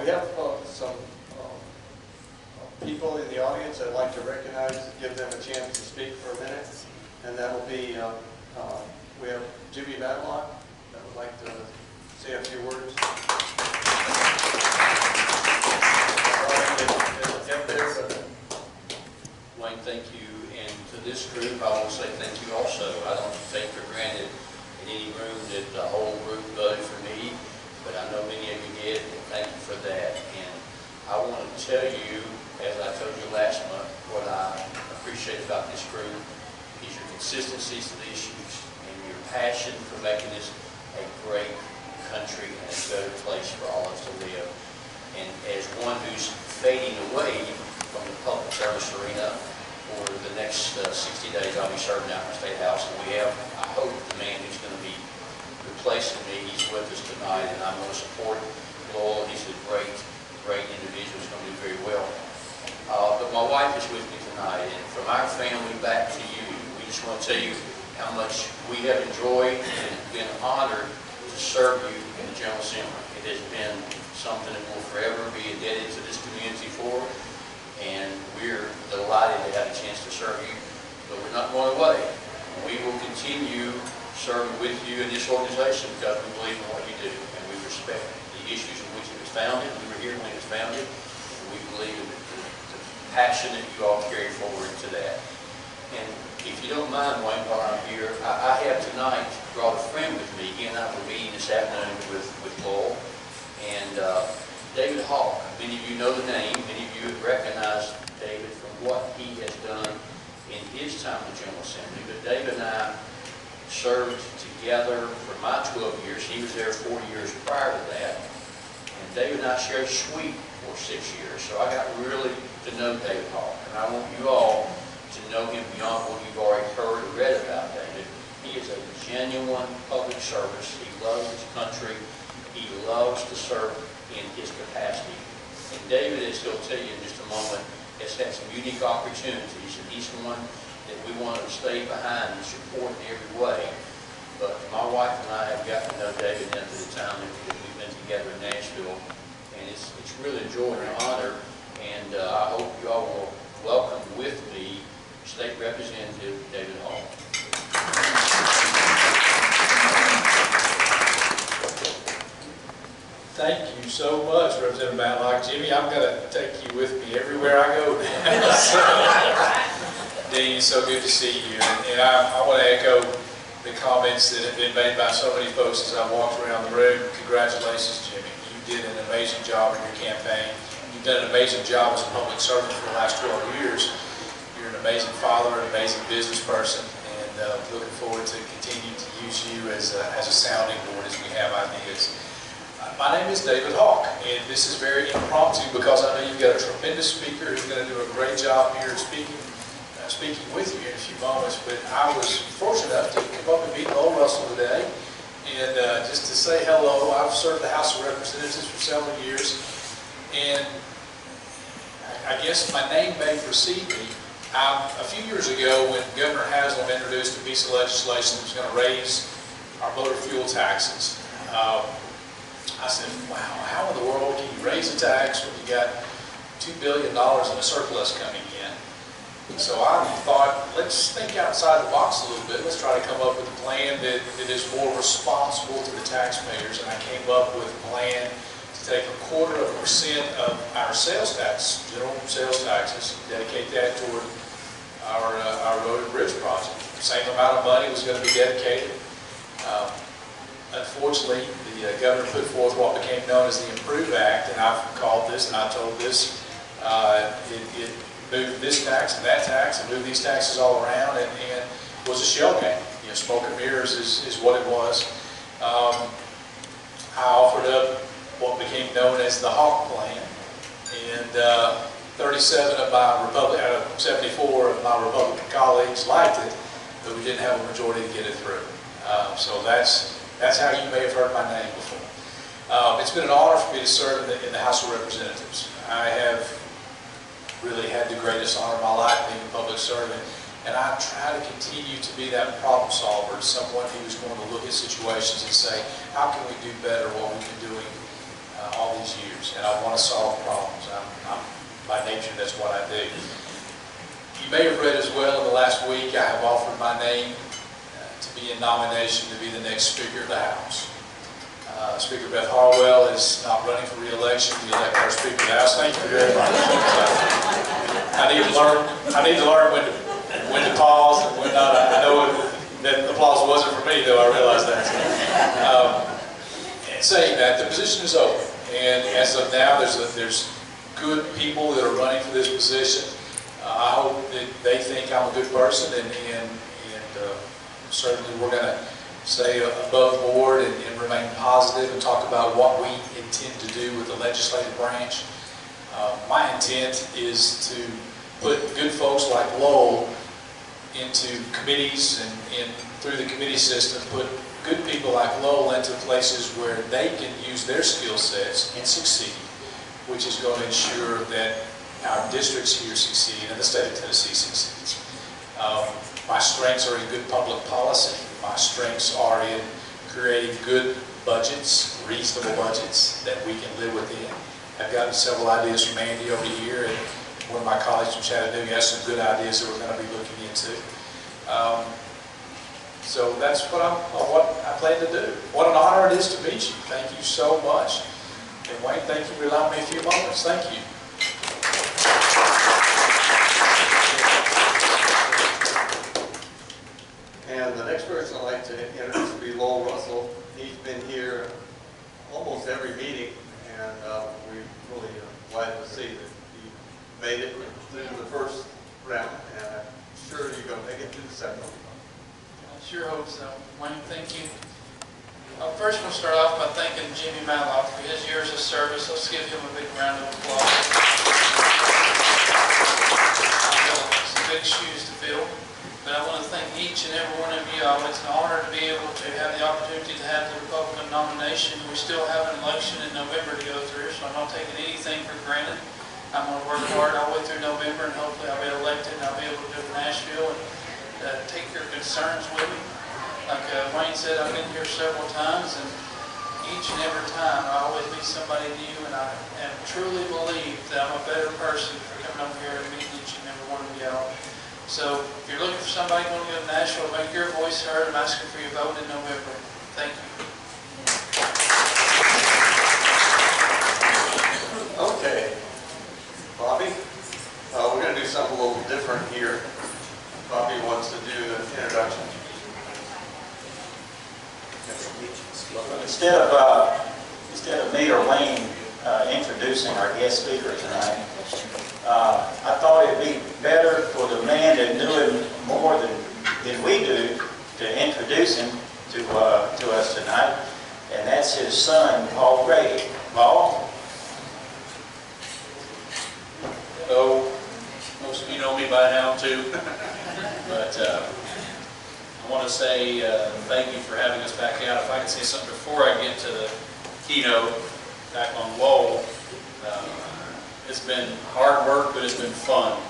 we have some people in the audience I'd like to recognize, give them a chance to speak for a minute, and that will be, we have Jimmy Badlock that would like to say a few words. Wayne, thank you, and to this group I will say thank you also. I don't take for granted in any room that the whole group voted for me, but I know many of you did, and thank you for that. And I want to tell you, as I told you last month, what I appreciate about this group is your consistency to the issues and your passion for making this a great country and a better place for all of us to live. And as one who's fading away from the public service arena for the next 60 days, I'll be serving out in the State House, and we have, I hope, the man who's going to be replacing me, he's with us tonight, and I'm going to support Lowell. He's a great individual. He's going to do very well. But my wife is with me tonight, and from our family back to you, we just want to tell you how much we have enjoyed and been honored to serve you in the General Assembly. It has been something that we'll forever be indebted to this community for, and we're delighted to have a chance to serve you, but we're not going away. We will continue serving with you in this organization because we believe in what you do, and we respect the issues in which it was founded. We were here when it was founded, and we believe in the passion that you all carry forward to that. And if you don't mind, Wayne, while I'm here, I have tonight brought a friend with me. He and I were meeting this afternoon with Lowell, and David Hawk. Many of you know the name. Many of you have recognized David from what he has done in his time in the General Assembly. But David and I served together for my 12 years. He was there 4 years prior to that. And David and I shared a suite for 6 years. So I got really to know David Hawk. And I want you all to know him beyond what you've already heard or read about David. He is a genuine public service. He loves his country. He loves to serve in his capacity. And David, as he'll tell you in just a moment, has had some unique opportunities, and he's one that we want to stay behind and support in every way. But my wife and I have gotten to know David into the time that we've been together in Nashville, and it's really a joy and an honor, and I hope you all will welcome with me State Representative David Hall. Thank you so much, Representative Matlock. Jimmy, I'm going to take you with me everywhere I go now. Dean, it's so good to see you. And I want to echo the comments that have been made by so many folks as I walked around the room. Congratulations, Jimmy. You did an amazing job in your campaign. You've done an amazing job as a public servant for the last 12 years. You're an amazing father, an amazing business person, and looking forward to continuing to use you as a sounding board as we have ideas. My name is David Hawk, and this is very impromptu because I know you've got a tremendous speaker who's going to do a great job here speaking with you in a few moments. But I was fortunate enough to come up and meet Lowell Russell today, and just to say hello. I've served the House of Representatives for several years, and I guess my name may precede me. A few years ago, when Governor Haslam introduced a piece of legislation that was going to raise our motor fuel taxes, I said, wow, how in the world can you raise a tax when you got $2 billion in a surplus coming in? So I thought, let's think outside the box a little bit. Let's try to come up with a plan that is more responsible to the taxpayers. And I came up with a plan to take 0.25% of our sales tax, general sales taxes, dedicate that toward our road and bridge project. The same amount of money was going to be dedicated. Unfortunately, the governor put forth what became known as the Improve Act, and I've called this and I told this, it moved this tax and that tax and moved these taxes all around, and was a shell game. You know, smoke and mirrors is what it was. I offered up what became known as the Hawk Plan, and 37 of my out of 74 of my Republican colleagues liked it, but we didn't have a majority to get it through. So that's how you may have heard my name before. It's been an honor for me to serve in the House of Representatives. I have really had the greatest honor of my life being a public servant, and I try to continue to be that problem solver, someone who's going to look at situations and say, how can we do better what we've been doing all these years, and I want to solve problems. By nature, that's what I do. You may have read as well in the last week, I have offered my name to be in nomination to be the next Speaker of the House. Speaker Beth Harwell is not running for re-election. We elect our Speaker of the House. Thank you very much. I need to learn when to pause and when not. I know that applause wasn't for me, though. I realize that. And saying that, the position is open, and as of now, there's good people that are running for this position. I hope that they think I'm a good person, and certainly we're going to stay above board and remain positive and talk about what we intend to do with the legislative branch. My intent is to put good folks like Lowell into committees and through the committee system, put good people like Lowell into places where they can use their skill sets and succeed, which is going to ensure that our districts here succeed and the state of Tennessee succeeds. My strengths are in good public policy. My strengths are in creating good budgets, reasonable budgets that we can live within. I've gotten several ideas from Andy over here, and one of my colleagues from Chattanooga has some good ideas that we're going to be looking into. So that's what I plan to do. What an honor it is to meet you. Thank you so much. And Wayne, thank you for allowing me a few moments. Thank you. And the next person I'd like to introduce will be Lowell Russell. He's been here almost every meeting, and we're really glad to see that he made it through the first round, and I'm sure you're going to make it through the second one. I sure hope so. Wayne, thank you. First, we'll start off by thanking Jimmy MAH00168 for his years of service. Let's give him a big round of applause. Some big shoes to fill. But I want to thank each and every one of you. It's an honor to be able to have the opportunity to have the Republican nomination. We still have an election in November to go through, so I'm not taking anything for granted. I'm going to work hard all the way through November, and hopefully I'll be elected and I'll be able to go to Nashville and take your concerns with me. Like Wayne said, I've been here several times, and each and every time I always meet somebody new, and I truly believe that I'm a better person for coming over here and meeting each and every one of y'all. So if you're looking for somebody going to go to Nashville, make your voice heard. I'm asking for your vote in November. Thank you. Okay, Bobby, we're going to do something a little different here. Bobby wants to do an introduction. Instead of me or Wayne introducing our guest speaker tonight, I thought it'd be better for the man that knew him more than we do to introduce him to us tonight, and that's his son, Paul Grady. Paul? Hello. Most of you know me by now too, but I want to say thank you for having us back out. If I can say something before I get to the keynote back on Lowell, it's been hard work, but it's been fun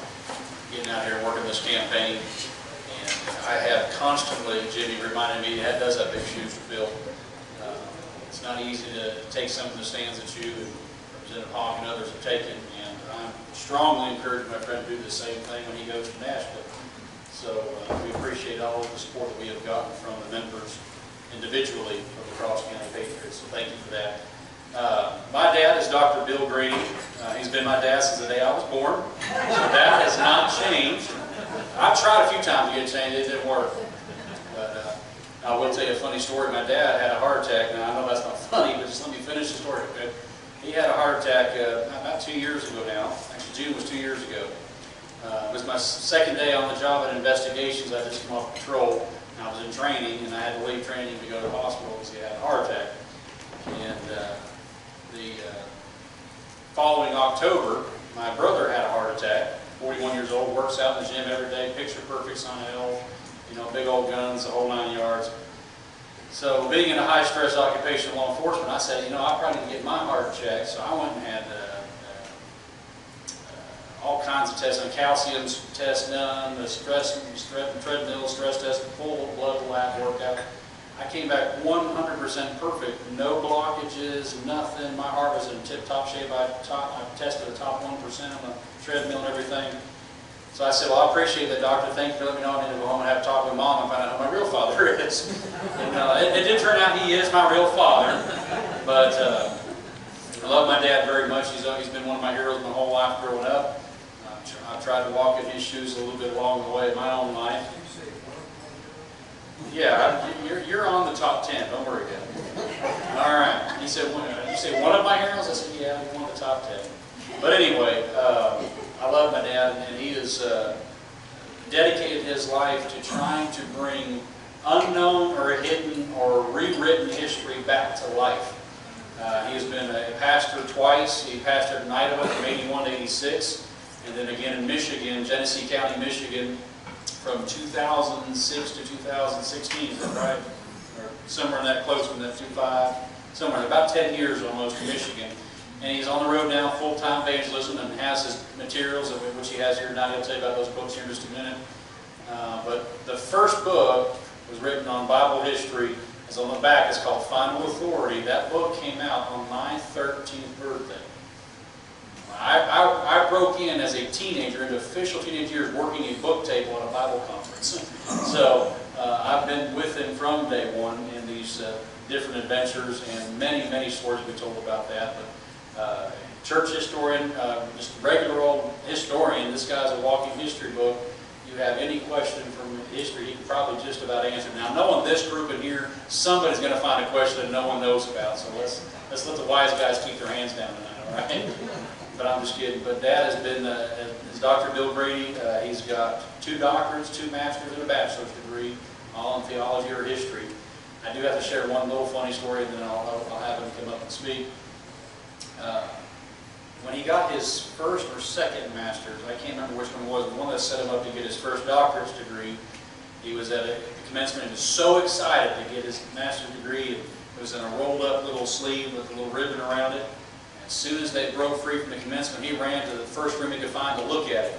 getting out here and working this campaign. And I have constantly, Jimmy reminded me, that does have big shoes to fill. It's not easy to take some of the stands that you and Representative Hawk and others have taken, and I'm strongly encouraging my friend to do the same thing when he goes to Nashville. So we appreciate all of the support that we have gotten from the members individually of the Cross County Patriots, so thank you for that. My dad is Dr. Bill Grady. He's been my dad since the day I was born, so that has not changed. I've tried a few times to get it changed, it didn't work. But I will tell you a funny story. My dad had a heart attack. Now, I know that's not funny, but just let me finish the story. Okay? He had a heart attack about 2 years ago now. Actually, June was 2 years ago. It was my second day on the job at investigations. I just come off patrol, and I was in training, and I had to leave training to go to the hospital because he had a heart attack. And the following October, my brother had a heart attack, 41 years old, works out in the gym every day, picture perfect, son of hell, you know, big old guns, the whole 9 yards. So being in a high-stress occupation of law enforcement, I said, you know, I probably need to get my heart checked. So I went and had all kinds of tests, and calcium tests done, the stress treadmill, stress test, full blood lab workout. I came back 100% perfect, no blockages, nothing. My heart was in tip-top shape. I tested the top 1% on the treadmill and everything. So I said, well, I appreciate that, doctor. Thank you for letting me know I need to go home and have a talk with mom and find out who my real father is. And it did turn out he is my real father. But I love my dad very much. He's been one of my heroes my whole life growing up. I've tried to walk in his shoes a little bit along the way in my own life. Yeah, you're on the top 10. Don't worry, Dad. All right. He said, you say one of my heroes? I said, yeah, you're one of the top 10. But anyway, I love my dad, and he has dedicated his life to trying to bring unknown or hidden or rewritten history back to life. He has been a pastor twice. He pastored in Idaho from 81 to 86, and then again in Michigan, Genesee County, Michigan, from 2006 to 2016, is that right? Or somewhere in that close, from that 25, somewhere, about 10 years almost in Michigan. And he's on the road now, full-time evangelism, and has his materials, which he has here tonight. He'll tell you about those books here in just a minute. But the first book was written on Bible history. It's on the back. It's called Final Authority. That book came out on my 13th birthday. I broke in as a teenager, into official teenage years, working a book table at a Bible conference. So I've been with him from day one in these different adventures, and many, many stories to be told about that. But church historian, just a regular old historian, this guy's a walking history book. You have any question from history, he can probably just about answer. Now, knowing this group in here, somebody's going to find a question that no one knows about. So let's let the wise guys keep their hands down tonight, all right? But I'm just kidding. But Dad has been, is Dr. Bill Grady. He's got 2 doctorates, 2 masters, and a bachelor's degree, all in theology or history. I do have to share one little funny story, and then I'll have him come up and speak. When he got his first or second master's, I can't remember which one it was, the one that set him up to get his first doctorate's degree, he was at the commencement and was so excited to get his master's degree. It was in a rolled up little sleeve with a little ribbon around it. As soon as they broke free from the commencement, he ran to the first room he could find to look at it.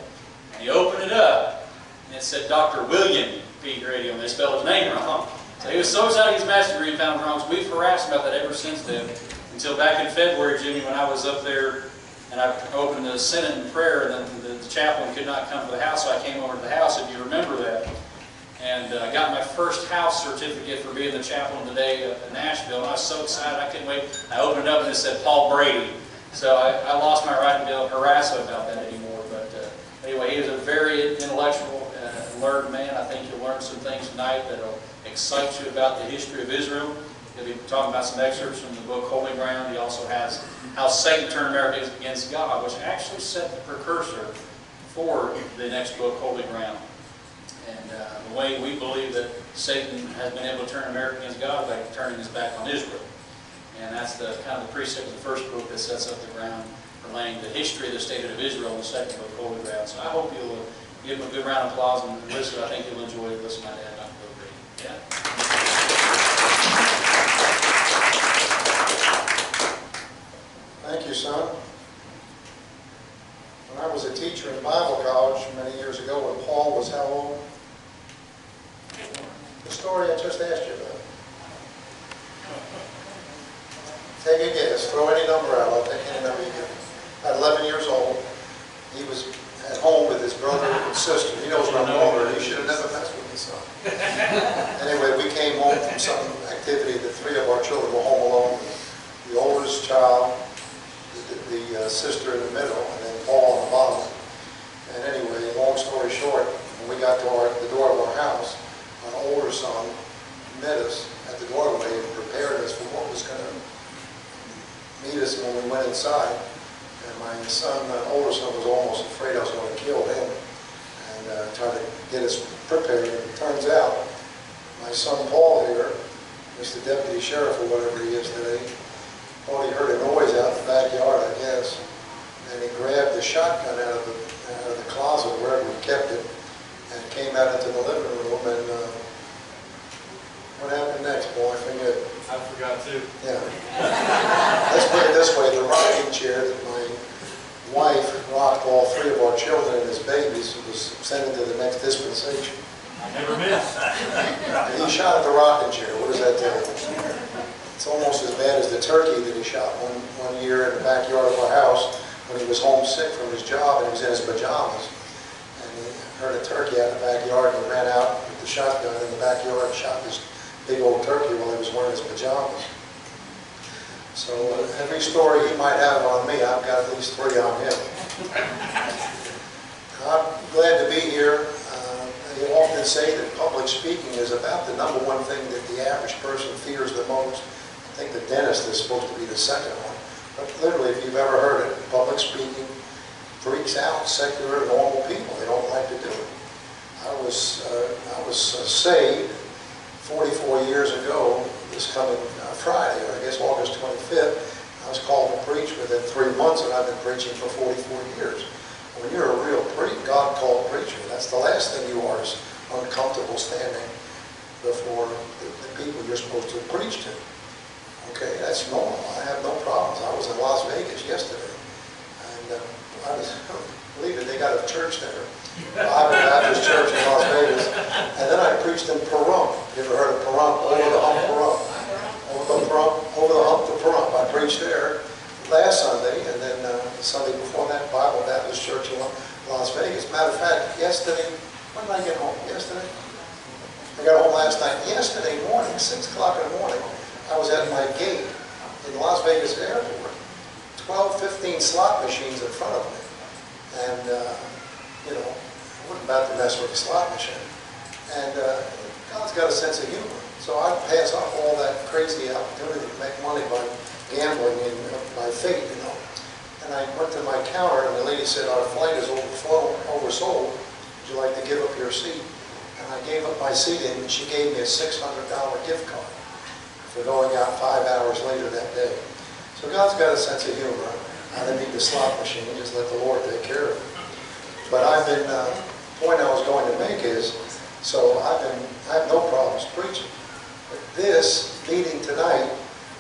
And he opened it up, and it said Dr. William P. Grady, and they spelled his name wrong. So he was so excited his master's degree and found it wrong. So we've harassed him about that ever since then. Until back in February, Jimmy, when I was up there, and I opened the Senate in prayer, and then the chaplain could not come to the house, so I came over to the house, if you remember that. And I got my first house certificate for being the chaplain today in Nashville, and I was so excited I couldn't wait. I opened it up and it said Paul Brady. So I lost my right to be able to harass him about that anymore. But anyway, he was a very intellectual, learned man. I think you'll learn some things tonight that will excite you about the history of Israel. He'll be talking about some excerpts from the book Holy Ground. He also has How Satan Turned America Against God, which actually set the precursor for the next book, Holy Ground. And the way we believe that Satan has been able to turn America against God by turning his back on Israel. And that's the kind of the precept of the first book that sets up the ground for laying the history of the state of Israel in the second book, Holy Ground. So I hope you'll give him a good round of applause and listen. I think you'll enjoy it. Listen to my dad, Dr. Bill Grady. Yeah. Thank you, son. When I was a teacher in Bible college many years ago, when Paul was how old? The story I just asked you about. Take a guess. Throw any number out. I'll take any number you give. At 11 years old, he was at home with his brother and sister. He knows what I'm older. He should have never messed with me, son. Anyway, we came home from some activity. The 3 of our children were home alone. The oldest child, the sister in the middle, and then Paul on the bottom. And anyway, long story short, when we got to the door of our house, our older son met us at the doorway and prepared us for what was going to meet us when we went inside. And my son, older son, was almost afraid I was going to kill him and try to get us prepared. And it turns out, my son Paul here, Mr. Deputy Sheriff or whatever he is today, thought he heard a noise out in the backyard, I guess, and he grabbed the shotgun out of the closet wherever we kept it, and came out into the living room. And what happened next, boy? I forget. I forgot too. Yeah. Let's put it this way: the rocking chair that my wife rocked all 3 of our children and his babies was sent into the next dispensation. Never miss. He shot at the rocking chair. What does that tell you? It's almost as bad as the turkey that he shot one year in the backyard of our house when he was homesick from his job and he was in his pajamas. And he heard a turkey out in the backyard and he ran out with the shotgun in the backyard and shot this big old turkey while he was wearing his pajamas. So every story he might have on me, I've got at least 3 on him. I'm glad to be here. They often say that public speaking is about the #1 thing that the average person fears the most. I think the dentist is supposed to be the second one. But literally, if you've ever heard it, public speaking freaks out secular, normal people. They don't like to do it. I was saved 44 years ago, this coming Friday, or I guess August 25th. I was called to preach within 3 months, and I've been preaching for 44 years. When you're a real God-called preacher, that's the last thing you are, is uncomfortable standing before the people you're supposed to preach to. Okay, that's normal. I have no problems. I was in Las Vegas yesterday, and I believe it, they got a church there, Bible Baptist church in Las Vegas, and then I preached in Pahrump. You ever heard of Pahrump? Over the hump Pahrump. Over the hump to Pahrump. I preached there last Sunday, and then the Sunday before that, Bible Baptist Church in Las Vegas. Matter of fact, yesterday, when did I get home? Yesterday? I got home last night. Yesterday morning, 6 o'clock in the morning, I was at my gate in Las Vegas airport. 12, 15 slot machines in front of me. And, you know, I wasn't about to mess with the slot machine. And God's got a sense of humor. So I pass up all that crazy opportunity to make money by gambling and by fate, you know. And I went to my counter, and the lady said, our flight is oversold. Would you like to give up your seat? And I gave up my seat, and she gave me a $600 gift card for going out 5 hours later that day. So God's got a sense of humor. I didn't need the slot machine, just let the Lord take care of it. But I've been, the point I was going to make is, so I have no problems preaching. But this meeting tonight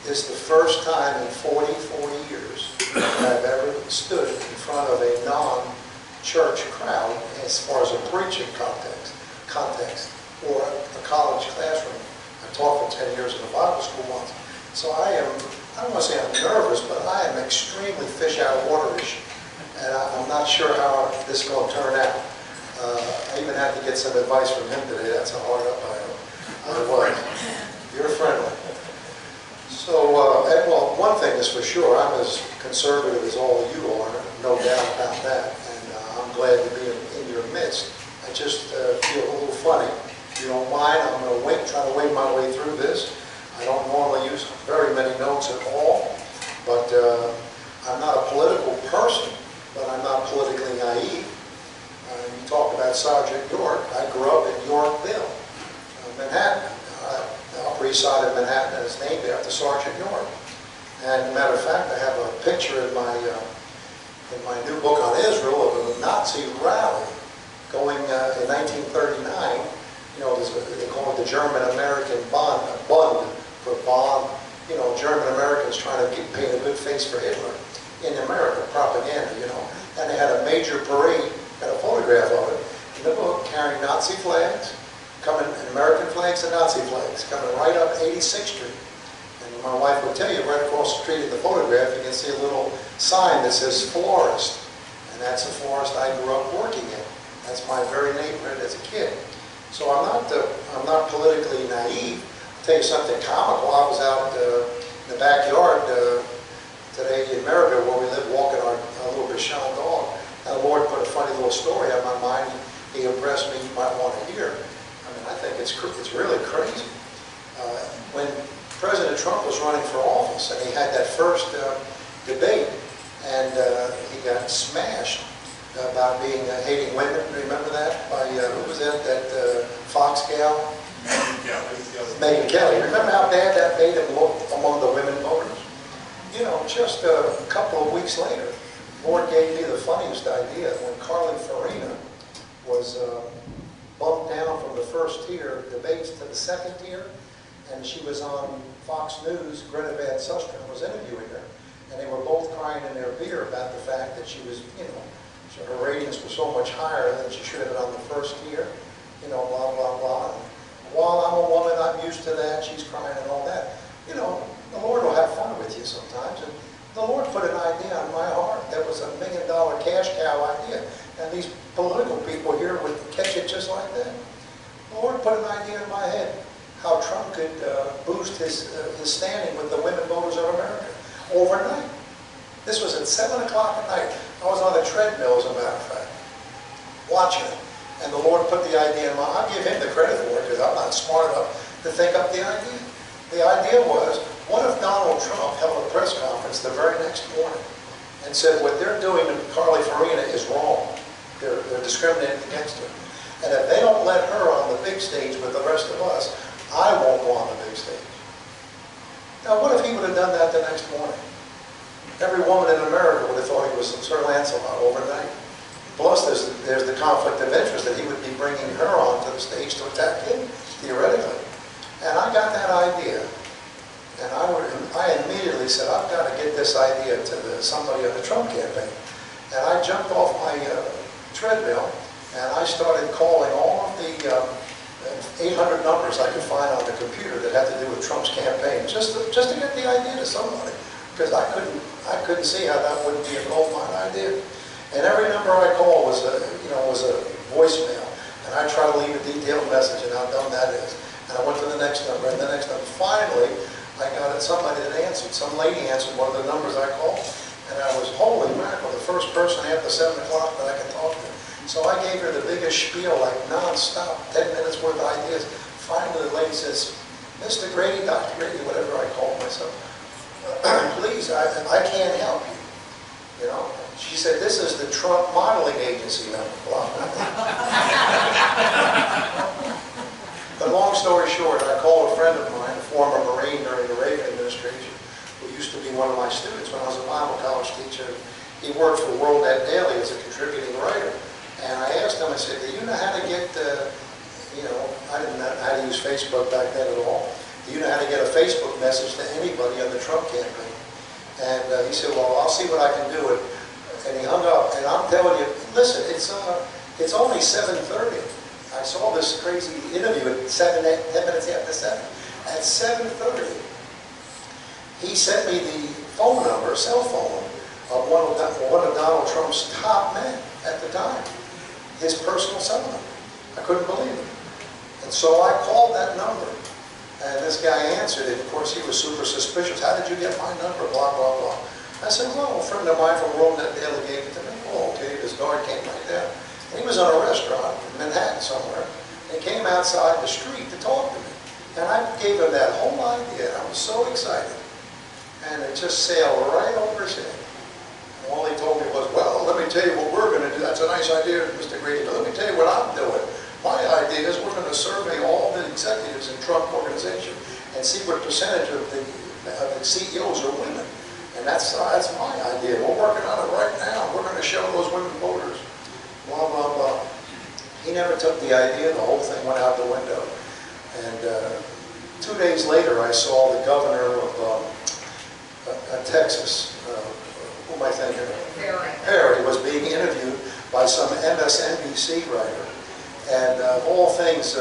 is the first time in 44 years that I've ever stood in front of a non-church crowd as far as a preaching context or a college classroom. I taught for 10 years in a Bible school once. So I don't want to say I'm nervous, but I am extremely fish out of water-ish. And I'm not sure how this is going to turn out. I even had to get some advice from him today. That's how hard up I was. You're friendly. So, well, one thing is for sure, I'm as conservative as all of you are, no doubt about that. And I'm glad to be in your midst. I just feel a little funny. If you don't mind, I'm going to try to wade my way through this. I don't normally use very many notes at all, but I'm not a political person, but I'm not politically naive. You talked about Sergeant York. I grew up in Yorkville, Manhattan. The Upper East Side of Manhattan is named after Sergeant York. And as a matter of fact, I have a picture in my new book on Israel of a Nazi rally going in 1939. You know, they call it the German-American Bund for Bond. You know, German-Americans trying to paint a good face for Hitler in America, propaganda, you know. And they had a major parade, got a photograph of it in the book, carrying Nazi flags, American flags and Nazi flags, coming right up 86th Street. And my wife would tell you, right across the street in the photograph, you can see a little sign that says florist. And that's the florist I grew up working in. That's my very neighborhood as a kid. So I'm not politically naive. I'll tell you something comical. I was out in the backyard today in Maryville where we live, walking our little Bichon dog. And the Lord put a funny little story on my mind. He impressed me, you might want to hear. I mean, I think it's really crazy. When President Trump was running for office and he had that first debate and he got smashed about hating women. Remember that? By, who was that? That Fox gal? Megyn Kelly. Remember how bad that made him look among the women voters? You know, just a couple of weeks later, Lord gave me the funniest idea. When Carly Farina was bumped down from the first tier debates to the second tier, and she was on Fox News, Greta Van Susteren was interviewing her, and they were both crying in their beer about the fact that she was, you know, her ratings were so much higher than she should have been on the first tier. you know, blah, blah, blah. And while I'm a woman, I'm used to that, she's crying and all that. You know, the Lord will have fun with you sometimes. And the Lord put an idea on my heart that was $1 million cash cow idea. And these political people here would catch it just like that. The Lord put an idea in my head how Trump could boost his standing with the women voters of America overnight. This was at 7 o'clock at night. I was on the treadmill, as a matter of fact, watching it. And the Lord put the idea in my heart. I'll give him the credit for it because I'm not smart enough to think up the idea. The idea was, what if Donald Trump held a press conference the very next morning and said what they're doing to Carly Farina is wrong. They're discriminating against her. And if they don't let her on the big stage with the rest of us, I won't go on the big stage. Now, what if he would have done that the next morning? Every woman in America would have thought he was Sir Lancelot overnight. Plus, there's the conflict of interest that he would be bringing her onto the stage to attack him, theoretically. And I got that idea, and I immediately said, I've got to get this idea to somebody on the Trump campaign. And I jumped off my treadmill, and I started calling all of the 800 numbers I could find on the computer that had to do with Trump's campaign, just to get the idea to somebody, because I couldn't see how that wouldn't be a gold mine idea. And every number I called was a voicemail, and I try to leave a detailed message and how dumb that is. And I went to the next number and the next number. Finally, I got somebody that answered. Some lady answered one of the numbers I called, and I was, holy mackerel, the first person after 7 o'clock that I could talk to. So I gave her the biggest spiel, like non-stop, 10 minutes worth of ideas. Finally, the lady says, Mr. Grady, Dr. Grady, whatever I call myself, please, I can't help you. You know, she said, this is the Trump modeling agency number. But long story short, I called a friend of mine, a former Marine during the Reagan administration, who used to be one of my students when I was a Bible college teacher. He worked for World Net Daily as a contributing writer. And I asked him, I said, do you know how to get, I didn't know how to use Facebook back then at all. Do you know how to get a Facebook message to anybody on the Trump campaign? And he said, well, I'll see what I can do. And he hung up. And I'm telling you, listen, it's only 7:30. I saw this crazy interview at 10 minutes after 7. At 7:30, he sent me the phone number, cell phone, of one of Donald Trump's top men at the time, his personal cell number. I couldn't believe it. And so I called that number, and this guy answered it. Of course, he was super suspicious. How did you get my number? Blah, blah, blah. I said, well, a friend of mine from World Net Daily gave it to me. Oh, okay, this guard came right down. He was in a restaurant in Manhattan somewhere, and came outside the street to talk to me. And I gave him that whole idea. I was so excited. And it just sailed right over his head. And all he told me was, well, let me tell you what we're going to do. That's a nice idea, Mr. Grady, but let me tell you what I'm doing. My idea is we're going to survey all the executives in Trump organization and see what percentage of the CEOs are women. And that's my idea. We're working on it right now. We're going to show those women voters. Blah, blah, blah. He never took the idea. The whole thing went out the window. And 2 days later, I saw the governor of Texas, who am I thinking of? Perry was being interviewed by some MSNBC writer. And of all things,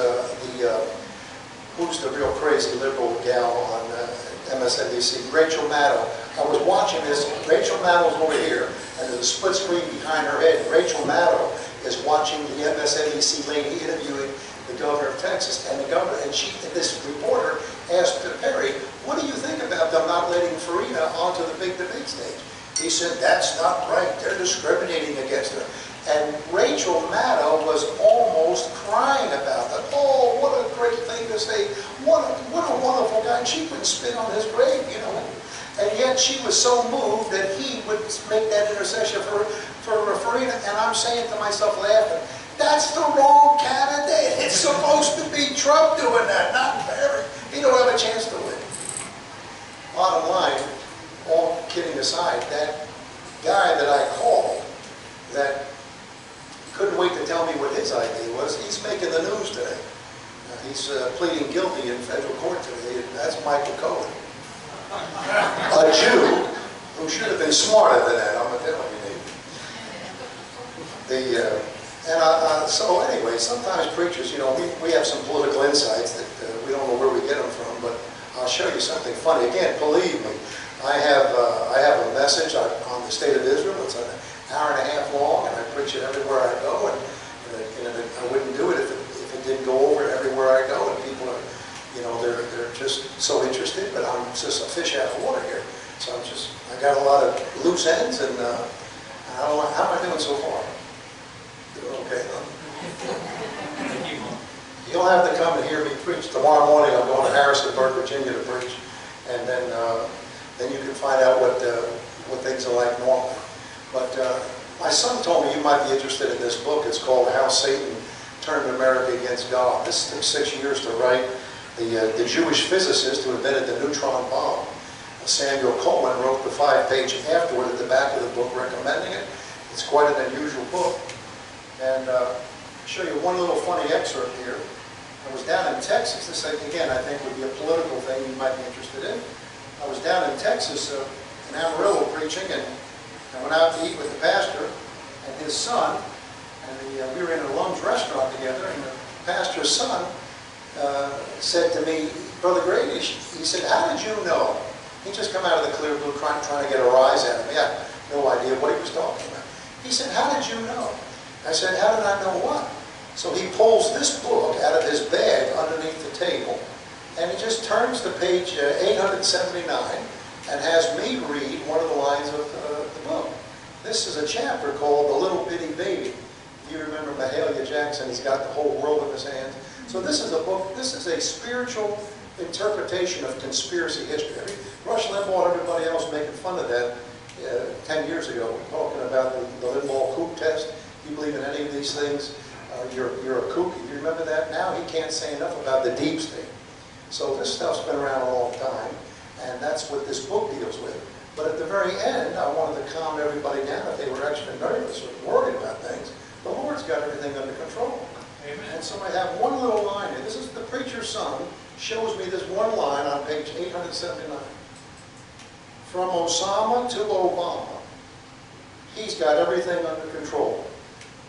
who's the real crazy liberal gal on MSNBC? Rachel Maddow. I was watching this. Rachel Maddow's over here, and there's a split screen behind her head. Rachel Maddow is watching the MSNBC lady interviewing the governor of Texas, and this reporter asked Perry, "What do you think about them not letting Farina onto the big debate stage?" He said, "That's not right. They're discriminating against her." And Rachel Maddow was almost crying about that. Oh, what a great thing to say. What a wonderful guy. And she would spit on his grave, you know. And yet she was so moved that he would make that intercession for Farina. And I'm saying to myself, laughing, that's the wrong candidate. It's supposed to be Trump doing that, not Perry. He don't have a chance to win. Bottom line, all kidding aside, that guy that I called, that couldn't wait to tell me what his idea was, he's making the news today. He's pleading guilty in federal court today. That's Michael Cohen. A Jew who should have been smarter than that, I'm telling you. So anyway, sometimes preachers, you know, we have some political insights that we don't know where we get them from, but I'll show you something funny. Again, believe me, I have a message on the state of Israel. It's an hour and a half long, and I preach it everywhere I go, and I wouldn't do it if it didn't go over everywhere I go, and people are, you know, they're just so interested, but I'm just a fish out of water here. So I got a lot of loose ends, and I don't know, how am I doing so far? Doing okay, huh? You'll have to come and hear me preach. Tomorrow morning I'm going to Harrisonburg, Virginia to preach, and then you can find out what things are like normally. But my son told me you might be interested in this book. It's called How Satan Turned America Against God. This took 6 years to write. The Jewish physicist who invented the neutron bomb, Samuel Coleman, wrote the 5-page afterward at the back of the book recommending it. It's quite an unusual book. And I'll show you one little funny excerpt here. I was down in Texas. This, again, I think would be a political thing you might be interested in. I was down in Texas in Amarillo preaching, and I went out to eat with the pastor and his son. And we were in a Lum's restaurant together, and the pastor's son said to me, Brother Grady, he said, how did you know? He just come out of the clear blue trying to get a rise out of me. I had no idea what he was talking about. He said, how did you know? I said, how did I know what? So he pulls this book out of his bag underneath the table, and he just turns to page 879 and has me read one of the lines of the book. This is a chapter called The Little Bitty Baby. If you remember Mahalia Jackson, he's got the whole world in his hands. So this is a book, this is a spiritual interpretation of conspiracy history. I mean, Rush Limbaugh and everybody else making fun of that 10 years ago, talking about the Limbaugh kook test. If you believe in any of these things, you're a kook. If you remember that, now he can't say enough about the deep state. So this stuff's been around a long time, and that's what this book deals with. But at the very end, I wanted to calm everybody down if they were actually nervous or worried about things. The Lord's got everything under control. Amen. And so I have one little line here. This is the preacher's son shows me this one line on page 879. From Osama to Obama, he's got everything under control.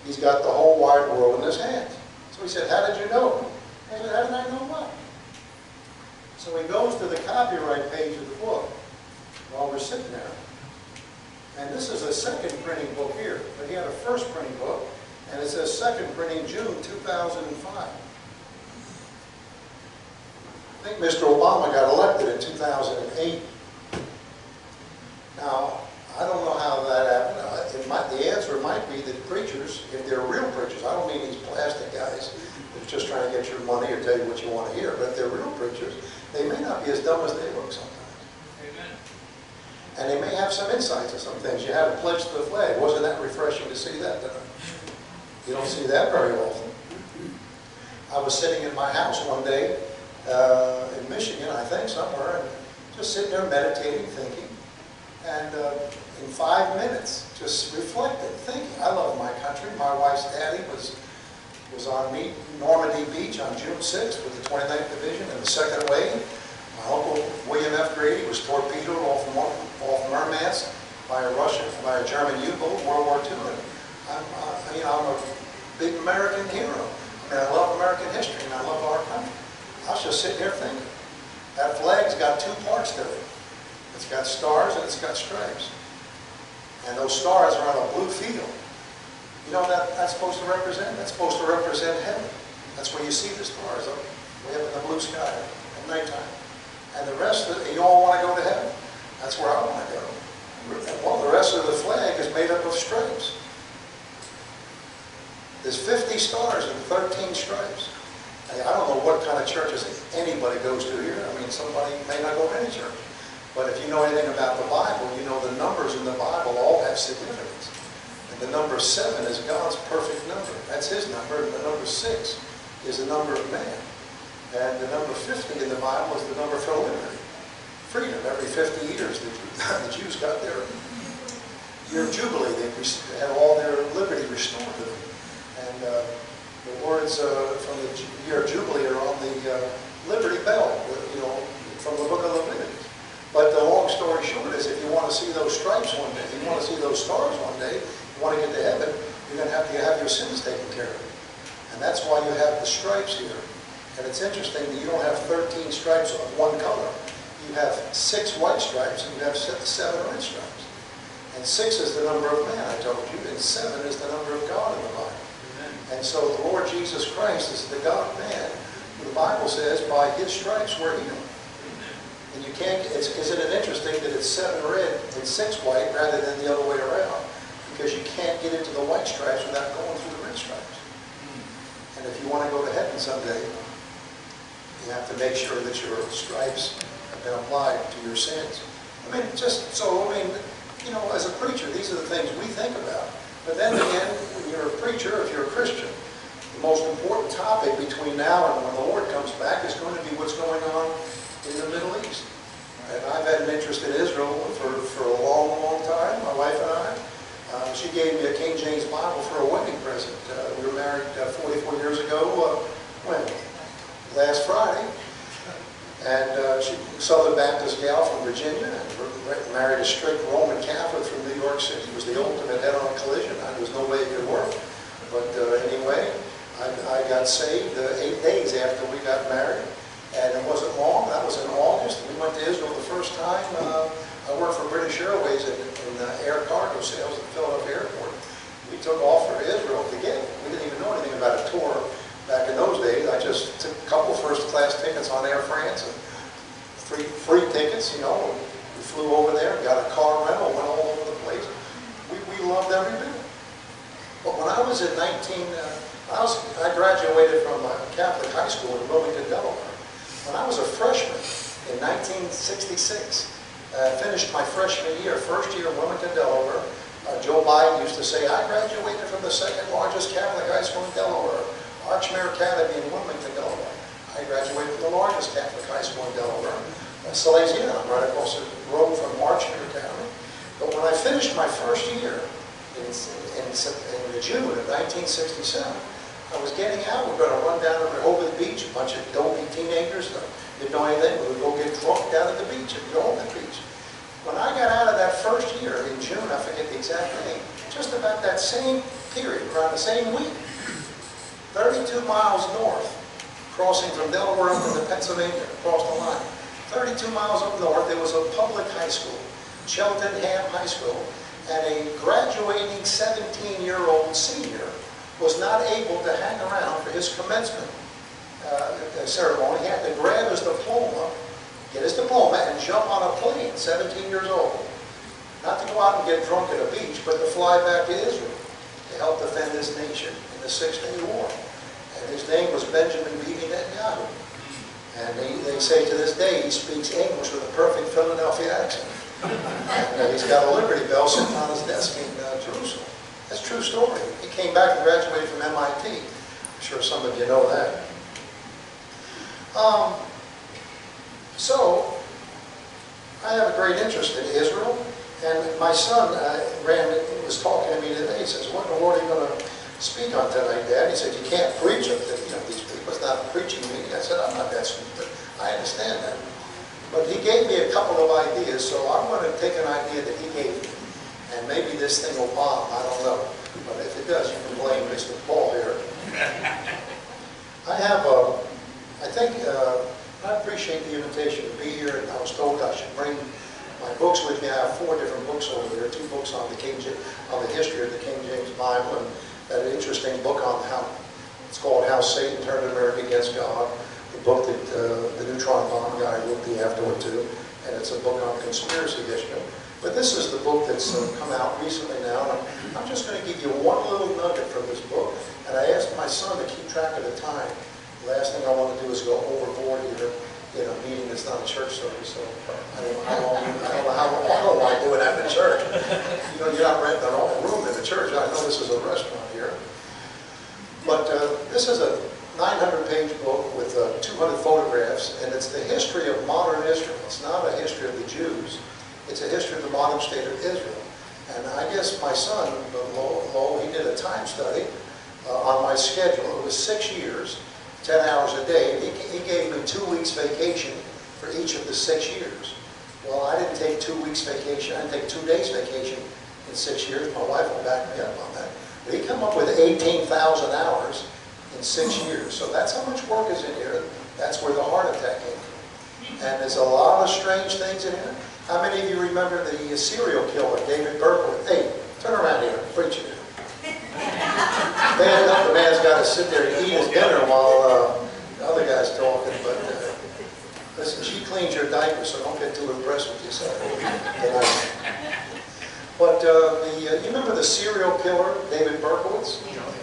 He's got the whole wide world in his hands. So he said, how did you know? I said, how did I know what? So he goes to the copyright page of the book while we're sitting there. And this is a second printing book here. But he had a first printing book, and it says second printing June 2005. I think Mr. Obama got elected in 2008. Now, I don't know how that happened. The answer might be that preachers, if they're real preachers, I don't mean these plastic guys that are just trying to get your money or tell you what you want to hear, but if they're real preachers, they may not be as dumb as they look sometimes. Amen. And they may have some insights on some things. You had a pledge to the flag. Wasn't that refreshing to see that tonight? You don't see that very often. I was sitting in my house one day in Michigan, I think, somewhere, and just sitting there meditating, thinking, and in 5 minutes, just reflecting, thinking. I love my country. My wife's daddy was on Normandy Beach on June 6th with the 29th Division in the 2nd Wave. My uncle, William F. Grady, was torpedoed off Murmansk by a German U-boat, World War II. And I'm a big American hero. I mean, I love American history, and I love our country. I was just sitting here thinking, that flag's got two parts to it. It's got stars and it's got stripes. And those stars are on a blue field. You know what that's supposed to represent? That's supposed to represent heaven. That's where you see the stars up way up in the blue sky at nighttime. And the rest of it, you all want to go to heaven? That's where I want to go. Well, the rest of the flag is made up of stripes. There's 50 stars and 13 stripes. I don't know what kind of churches anybody goes to here. I mean, somebody may not go to any church. But if you know anything about the Bible, you know the numbers in the Bible all have significance. And the number 7 is God's perfect number. That's his number. And the number 6 is the number of man. And the number 50 in the Bible is the number for liberty. Freedom. Every 50 years, the Jews got their year of Jubilee. They had all their liberty restored to them. And the words from the year of Jubilee are on the Liberty Bell, from the book of Leviticus. But the long story short is, if you want to see those stripes one day, if you want to see those stars one day, you want to get to heaven, you're going to have your sins taken care of. And that's why you have the stripes here. And it's interesting that you don't have 13 stripes of one color. You have 6 white stripes and you have 7 red stripes. And 6 is the number of man, I told you, and 7 is the number of God in the Bible. And so the Lord Jesus Christ is the God-man. The Bible says, by his stripes we're healed. And you can't, isn't it interesting that it's 7 red and 6 white rather than the other way around? Because you can't get into the white stripes without going through the red stripes. And if you want to go to heaven someday, you have to make sure that your stripes have been applied to your sins. I mean, you know, as a preacher, these are the things we think about. But then again, when you're a preacher, if you're a Christian, the most important topic between now and when the Lord comes back is going to be what's going on in the Middle East. And I've had an interest in Israel for a long, long time, my wife and I. She gave me a King James Bible for a wedding present. We were married 44 years ago, last Friday. And she's a Southern Baptist gal from Virginia, and married a strict Roman Catholic from New York City. It was the ultimate head-on collision. There was no way it could work. But anyway, I got saved 8 days after we got married. And it wasn't long. That was in August. We went to Israel the first time. I worked for British Airways in air cargo sales at Philadelphia Airport. We took off for Israel together. We didn't even know anything about a tour back in those days. I just took a couple first-class tickets on Air France and free tickets, you know. We flew over there, got a car rental, went all over the place. We loved every bit. But when I was in I graduated from a Catholic high school in Wilmington, Delaware. When I was a freshman in 1966, finished my freshman year, first year in Wilmington, Delaware. Joe Biden used to say, I graduated from the second largest Catholic high school in Delaware, Archmere Academy in Wilmington, Delaware. I graduated from the largest Catholic high school in Delaware, Salesian, right across the road from Archmere Academy. But when I finished my first year in June of 1967, I was getting out. We were going to run down to Rehoboth Beach, a bunch of dopey teenagers. Didn't know anything. We would go get drunk down at the beach at Rehoboth Beach. When I got out of that first year in June, I forget the exact name, just about that same period, around the same week, 32 miles north, crossing from Delaware up into Pennsylvania, across the line. 32 miles up north, there was a public high school, Cheltenham High School, and a graduating 17-year-old senior was not able to hang around for his commencement ceremony. He had to grab his diploma, get his diploma, and jump on a plane, 17 years old. Not to go out and get drunk at a beach, but to fly back to Israel to help defend his nation in the Six-Day War. And his name was Benjamin B. Netanyahu. And they say to this day he speaks English with a perfect Philadelphia accent. And he's got a Liberty Bell sitting on his desk in Jerusalem. That's a true story. He came back and graduated from MIT. I'm sure some of you know that. So, I have a great interest in Israel. And my son was talking to me today. He says, what in the world are you going to speak on tonight, Dad? He said, you can't preach of these people. It's not a preaching meeting. I said, I'm not that stupid. I understand that. But he gave me a couple of ideas, so I'm going to take an idea that he gave me. And maybe this thing will bomb. I don't know. But if it does, you can blame Mr. Paul here. I appreciate the invitation to be here. And I was told I should bring my books with me. I have 4 different books over there. 2 books on the history of the King James Bible, and an interesting book on it's called How Satan Turned America Against God. The book that the neutron bomb guy wrote the afterward too, and it's a book on conspiracy history. But this is the book that's come out recently now, and I'm just going to give you one little nugget from this book. And I asked my son to keep track of the time. The last thing I want to do is go overboard here in a meeting that's not a church service. So I don't know why I do it at the church. You're not renting a room in the church. I know this is a restaurant here. But this is a 900-page book with 200 photographs, and it's the history of modern Israel. It's not a history of the Jews. It's a history of the modern state of Israel. And I guess my son, he did a time study on my schedule. It was 6 years, 10 hours a day. He gave me 2 weeks vacation for each of the 6 years. Well, I didn't take 2 weeks vacation. I didn't take 2 days vacation in 6 years. My wife will back me up on that. He came up with 18,000 hours in 6 years. So that's how much work is in here. That's where the heart attack came from. And there's a lot of strange things in here. How many of you remember the serial killer, David Berkowitz? Hey, turn around here, preach it. The man's got to sit there and eat his dinner while the other guy's talking. But listen, she cleans your diapers, so don't get too impressed with yourself. But you remember the serial killer, David Berkowitz?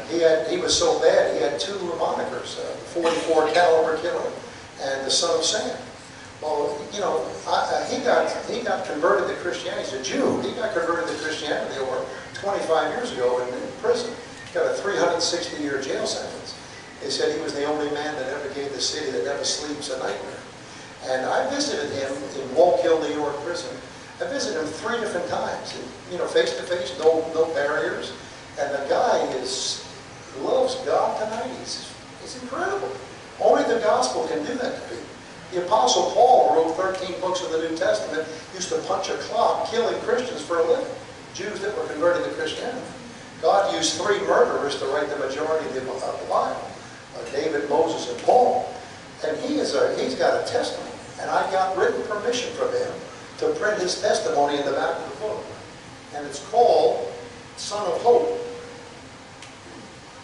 He was so bad, he had 2 monikers, 44 caliber killer and the Son of Sam. Well, you know, he got converted to Christianity. He's a Jew. He got converted to Christianity over 25 years ago in prison. He got a 360-year jail sentence. They said he was the only man that ever gave the city that never sleeps a nightmare. And I visited him in Walk Hill, New York prison. I visited him 3 different times, and, you know, face to face, no barriers. And the guy loves God tonight. He's incredible. Only the gospel can do that to people. The Apostle Paul wrote 13 books of the New Testament, used to punch a clock, killing Christians for a living, Jews that were converted to Christianity. God used 3 murderers to write the majority of the Bible, David, Moses, and Paul. And he's got a testimony. And I got written permission from him to print his testimony in the back of the book. And it's called Son of Hope.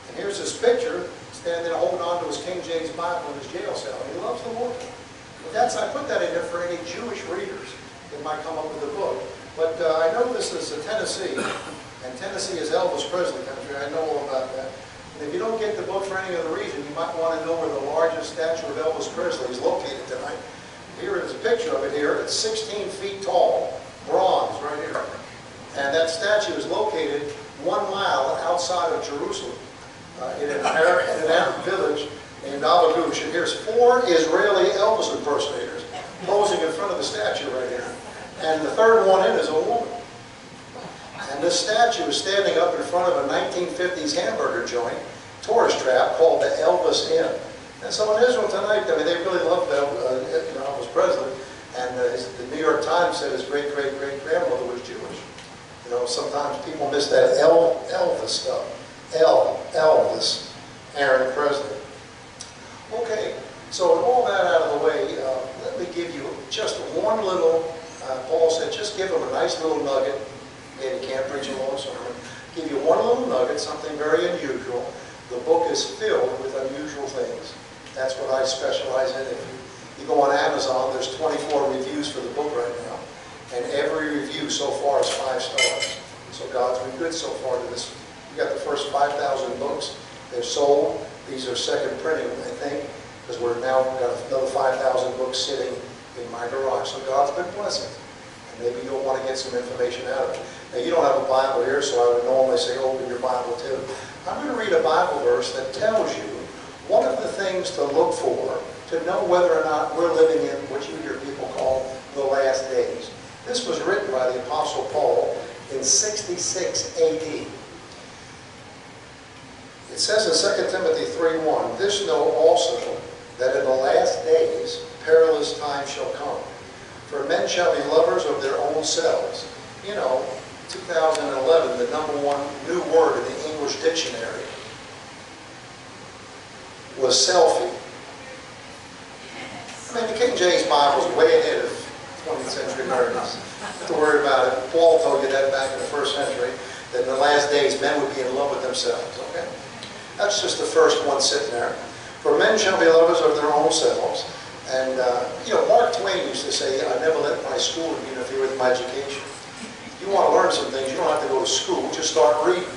And here's his picture, standing holding on to his King James Bible in his jail cell. He loves the Lord. But I put that in there for any Jewish readers that might come up with a book. But I know this is Tennessee, and Tennessee is Elvis Presley country. I know all about that. And if you don't get the book for any other reason, you might want to know where the largest statue of Elvis Presley is located tonight. Here is a picture of it here. It's 16 feet tall, bronze right here. And that statue is located 1 mile outside of Jerusalem, in an Arab village named Abu Ghush. And here's 4 Israeli Elvis impersonators posing in front of the statue right here. And the third one in is a woman. And this statue is standing up in front of a 1950s hamburger joint, tourist trap, called the Elvis Inn. And so in Israel tonight, I mean, they really loved Elvis Presley. And the New York Times said his great-great-great-grandmother was Jewish. You know, sometimes people miss that Elvis stuff. Elvis, Aaron Presley. Okay, so with all that out of the way, let me give you just one little, Paul said, just give them a nice little nugget. And you can't preach a long sermon. Give you one little nugget, something very unusual. The book is filled with unusual things. That's what I specialize in. If you go on Amazon, there's 24 reviews for the book right now. And every review so far is 5 stars. So God's been good so far to this. We got the first 5,000 books. They're sold. These are second printing, I think, because we're now got another 5,000 books sitting in my garage. So God's been blessing. And maybe you'll want to get some information out of it. Now, you don't have a Bible here, so I would normally say open your Bible too. I'm going to read a Bible verse that tells you one of the things to look for to know whether or not we're living in what you hear people call the last days. This was written by the Apostle Paul in 66 AD. It says in 2 Timothy 3:1, "This know also, that in the last days perilous times shall come. For men shall be lovers of their own selves." You know, 2011, the #1 new word in the English dictionary was selfie. I mean, the King James Bible is way ahead of 20th century Americans. Don't have to worry about it. Paul told you that back in the 1st century, that in the last days men would be in love with themselves, okay? That's just the first one sitting there. "For men shall be lovers of their own selves." And, you know, Mark Twain used to say, "I never let my schooling interfere with my education." If you want to learn some things, you don't have to go to school, just start reading.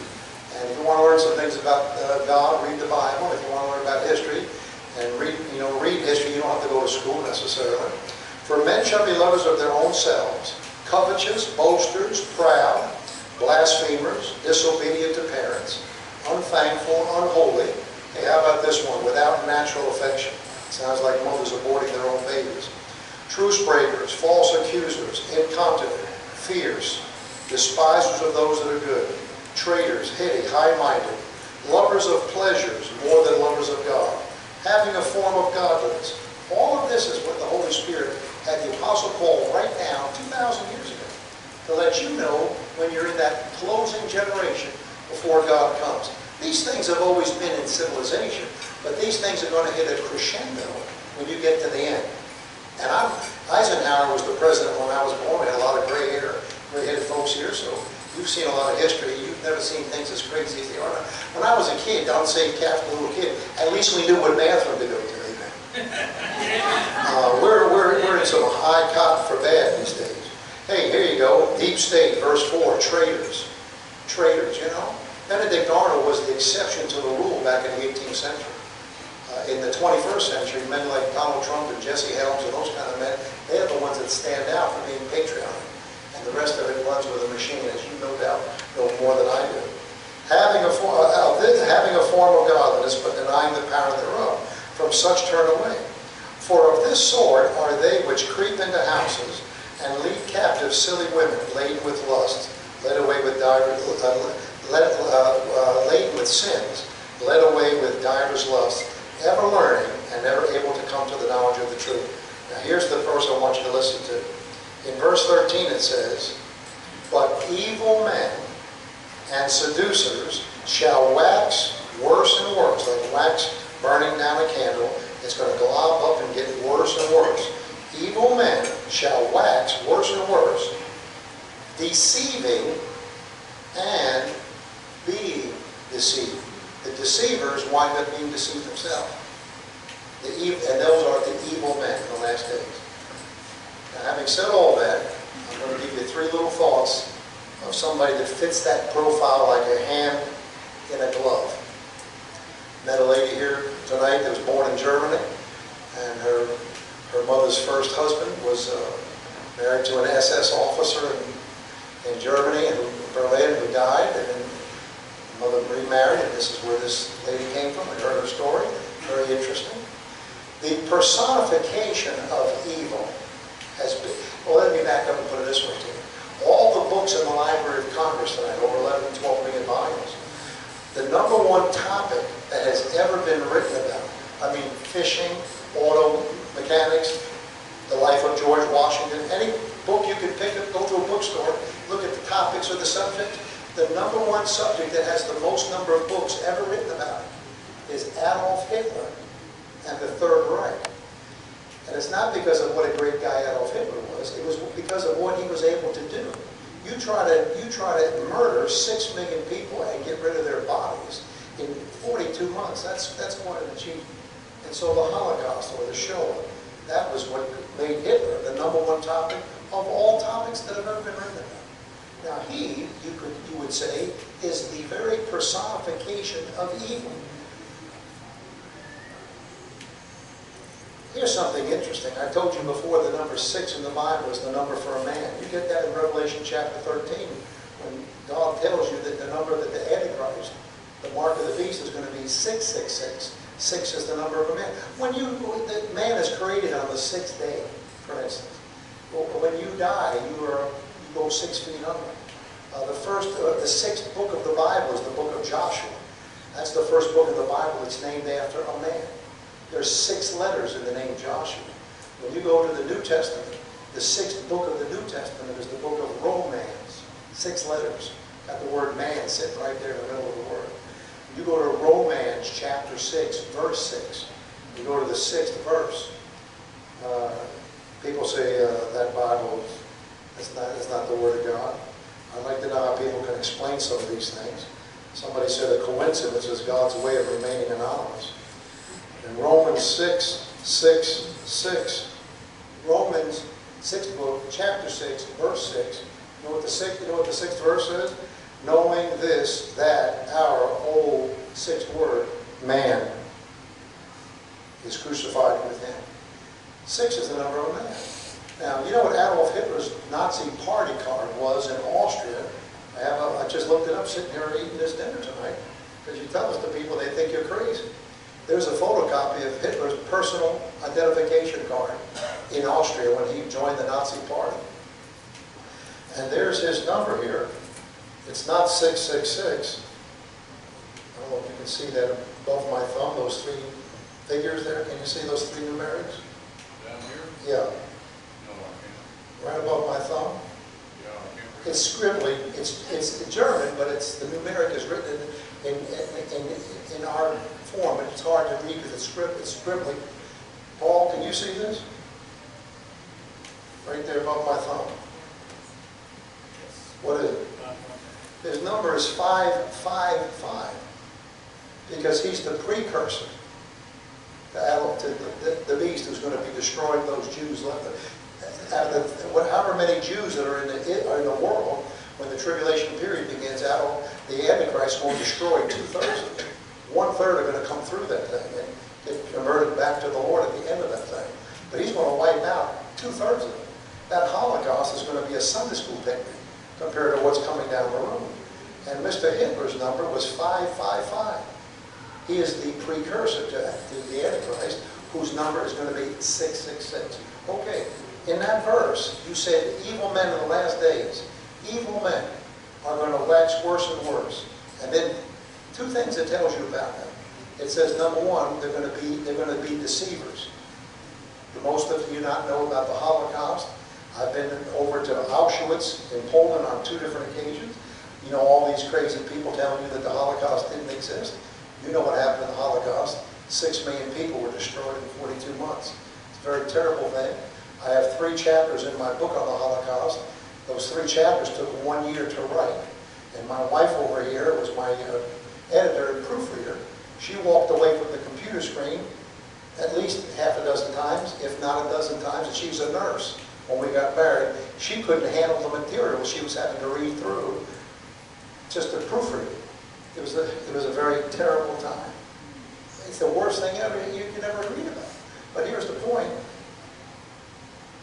And if you want to learn some things about God, read the Bible. If you want to learn about history and read history, you don't have to go to school necessarily. "For men shall be lovers of their own selves, covetous, boasters, proud, blasphemers, disobedient to parents, unthankful, unholy." Hey, how about this one? "Without natural affection." Sounds like mothers aborting their own babies. "Truce breakers, false accusers, incontinent, fierce, despisers of those that are good, traitors, heady, high-minded, lovers of pleasures more than lovers of God, having a form of godliness." All of this is what the Holy Spirit had the Apostle Paul write down 2,000 years ago, to let you know when you're in that closing generation before God comes. These things have always been in civilization, but these things are going to hit a crescendo when you get to the end. And Eisenhower was the president when I was born. We had a lot of gray-headed folks here, so you've seen a lot of history. You've never seen things as crazy as they are now. When I was a kid, unsaved Catholic little kid, at least we knew what bathroom to go to. We're in some high cotton for bad these days. Hey, here you go. Deep State, verse 4, traitors. Traitors, you know. Benedict Arnold was the exception to the rule back in the 18th century. In the 21st century, men like Donald Trump and Jesse Helms and those kind of men, they're the ones that stand out for being patriotic. And the rest of it runs with a machine, as you no doubt know more than I do. Having a form of godliness, but denying the power thereof. From such turn away. For of this sort are they which creep into houses, and lead captive silly women, laden with lust, laden with sins, led away with divers lusts, ever learning and never able to come to the knowledge of the truth. Now here's the verse I want you to listen to. In verse 13 it says, but evil men and seducers shall wax worse and worse, like wax burning down a candle. It's going to glob up and get worse and worse. Evil men shall wax worse and worse, deceiving and being deceived. The deceivers wind up being deceived themselves. And those are the evil men in the last days. Now, having said all that, I'm going to give you 3 little thoughts of somebody that fits that profile like a hand in a glove. Met a lady here tonight that was born in Germany, and her mother's first husband was married to an SS officer in Germany, and Berlin, who died, and then mother remarried, and this is where this lady came from. I heard her story. Very interesting. The personification of evil has been, well, let me back up and put it this way to you. All the books in the Library of Congress tonight, over 11, 12 million volumes, the #1 topic that has ever been written about, I mean, fishing, auto mechanics, the life of George Washington, any book you can pick up, go to a bookstore, look at the topics or the subjects, the #1 subject that has the most number of books ever written about it is Adolf Hitler and the Third Reich. And it's not because of what a great guy Adolf Hitler was, it was because of what he was able to do. You try to murder 6 million people and get rid of their bodies in 42 months. That's quite an achievement. And so the Holocaust or the Shoah, that was what made Hitler the #1 topic of all topics that have ever been written about. Now he, you would say, is the very personification of evil. Here's something interesting. I told you before the number 6 in the Bible is the number for a man. You get that in Revelation chapter 13 when God tells you that the number that the Antichrist, the mark of the beast, is going to be 666. 6 is the number of a man. The man is created on the 6th day, for instance. When you die, you go 6 feet under. The 6th book of the Bible is the book of Joshua. That's the first book of the Bible that's named after a man. There's 6 letters in the name Joshua. When you go to the New Testament, the 6th book of the New Testament is the book of Romans. 6 letters. Got the word man sitting right there in the middle of the word. You go to Romans chapter 6, verse 6. You go to the 6th verse. People say that Bible is not the Word of God. I'd like to know how people can explain some of these things. Somebody said a coincidence is God's way of remaining anonymous. In Romans 6, 6, 6, Romans 6th book, chapter 6, verse 6. You know what the 6th verse is? Knowing this, that our old 6th word, man, is crucified with him. 6 is the number of a man. Now, you know what Adolf Hitler's Nazi party card was in Austria? I just looked it up sitting here eating this dinner tonight, because you tell us to people, they think you're crazy. There's a photocopy of Hitler's personal identification card in Austria when he joined the Nazi party. And there's his number here. It's not 666. I don't know if you can see that above my thumb, those 3 figures there. Can you see those 3 numerics? Down here? Yeah. No, I can't. Right above my thumb. Yeah, I can't It's scribbly, it's German, but the numeric is written in our form, and it's hard to read because it's scribbly. Paul, can you see this? Right there above my thumb. What is it? His number is 555, because he's the precursor to the beast who's going to be destroying those Jews left. However many Jews that are in the world, when the tribulation period begins, the Antichrist will destroy 2/3 of them. 1/3 are going to come through that thing and get converted back to the Lord at the end of that thing. But he's going to wipe out 2/3 of them. That Holocaust is going to be a Sunday school picnic compared to what's coming down the road. And Mr. Hitler's number was 555. He is the precursor to the Antichrist, whose number is going to be 666. Okay. In that verse, you said evil men in the last days, evil men are going to wax worse and worse. And then two things it tells you about them. It says, number one, they're going to be deceivers. Do most of you not know about the Holocaust? I've been over to Auschwitz in Poland on 2 different occasions. You know, all these crazy people telling you that the Holocaust didn't exist. You know what happened in the Holocaust. 6 million people were destroyed in 42 months. It's a very terrible thing. I have 3 chapters in my book on the Holocaust. Those 3 chapters took 1 year to write. And my wife over here was my editor and proofreader. She walked away from the computer screen at least half a dozen times, if not a dozen times, and she's a nurse. When we got married, she couldn't handle the material she was having to read through just to proofread it. It was a very terrible time. It's the worst thing ever you can ever read about. But here's the point.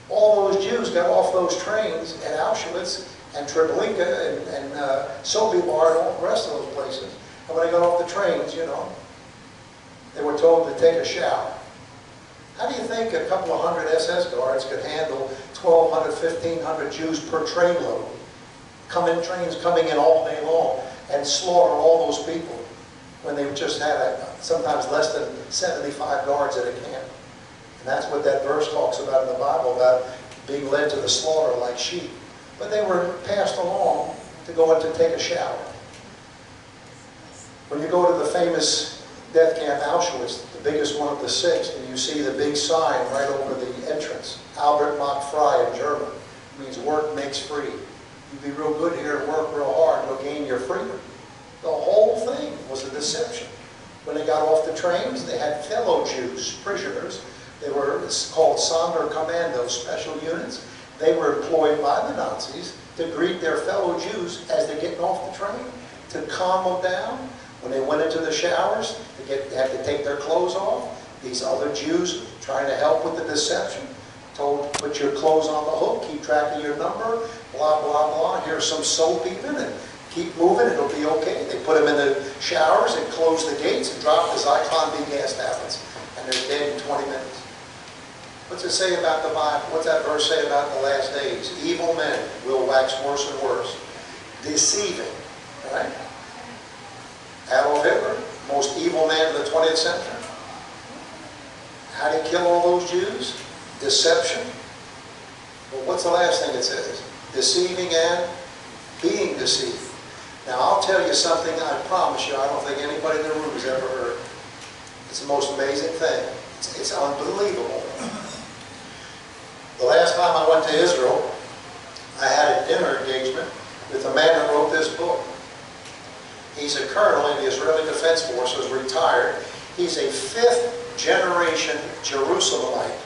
All those Jews got off those trains at Auschwitz and Treblinka and Sobibor and all the rest of those places. And when they got off the trains, you know, they were told to take a shower. How do you think a couple of hundred SS guards could handle 1,200, 1,500 Jews per train load? Trains coming in all day long and slaughter all those people when they just had sometimes less than 75 guards at a camp. And that's what that verse talks about in the Bible, about being led to the slaughter like sheep. But they were passed along to go in to take a shower. When you go to the famous death camp Auschwitz, the biggest one of the 6, and you see the big sign right over the entrance, Albert macht frei in German. It means work makes free. You be real good here and work real hard, you'll gain your freedom. The whole thing was a deception. When they got off the trains, they had fellow Jews, prisoners. They were called Sonderkommandos, special units. They were employed by the Nazis to greet their fellow Jews as they're getting off the train, to calm them down. When they went into the showers, they had to take their clothes off. These other Jews, trying to help with the deception, told, put your clothes on the hook, keep track of your number, blah, blah, blah. Here's some soap even, and keep moving, it'll be okay. They put them in the showers and closed the gates and dropped the Zyklon B gas tablets. And they're dead in 20 minutes. What's it say about the Bible? What's that verse say about the last days? Evil men will wax worse and worse. Deceiving, right? Adolf Hitler, most evil man of the 20th century. How did he kill all those Jews? Deception. Well, what's the last thing it says? Deceiving and being deceived. Now, I'll tell you something I promise you I don't think anybody in the room has ever heard. It's the most amazing thing. It's unbelievable. The last time I went to Israel, I had a dinner engagement with the man that wrote this book. He's a colonel in the Israeli Defense Forces, retired. He's a 5th generation Jerusalemite.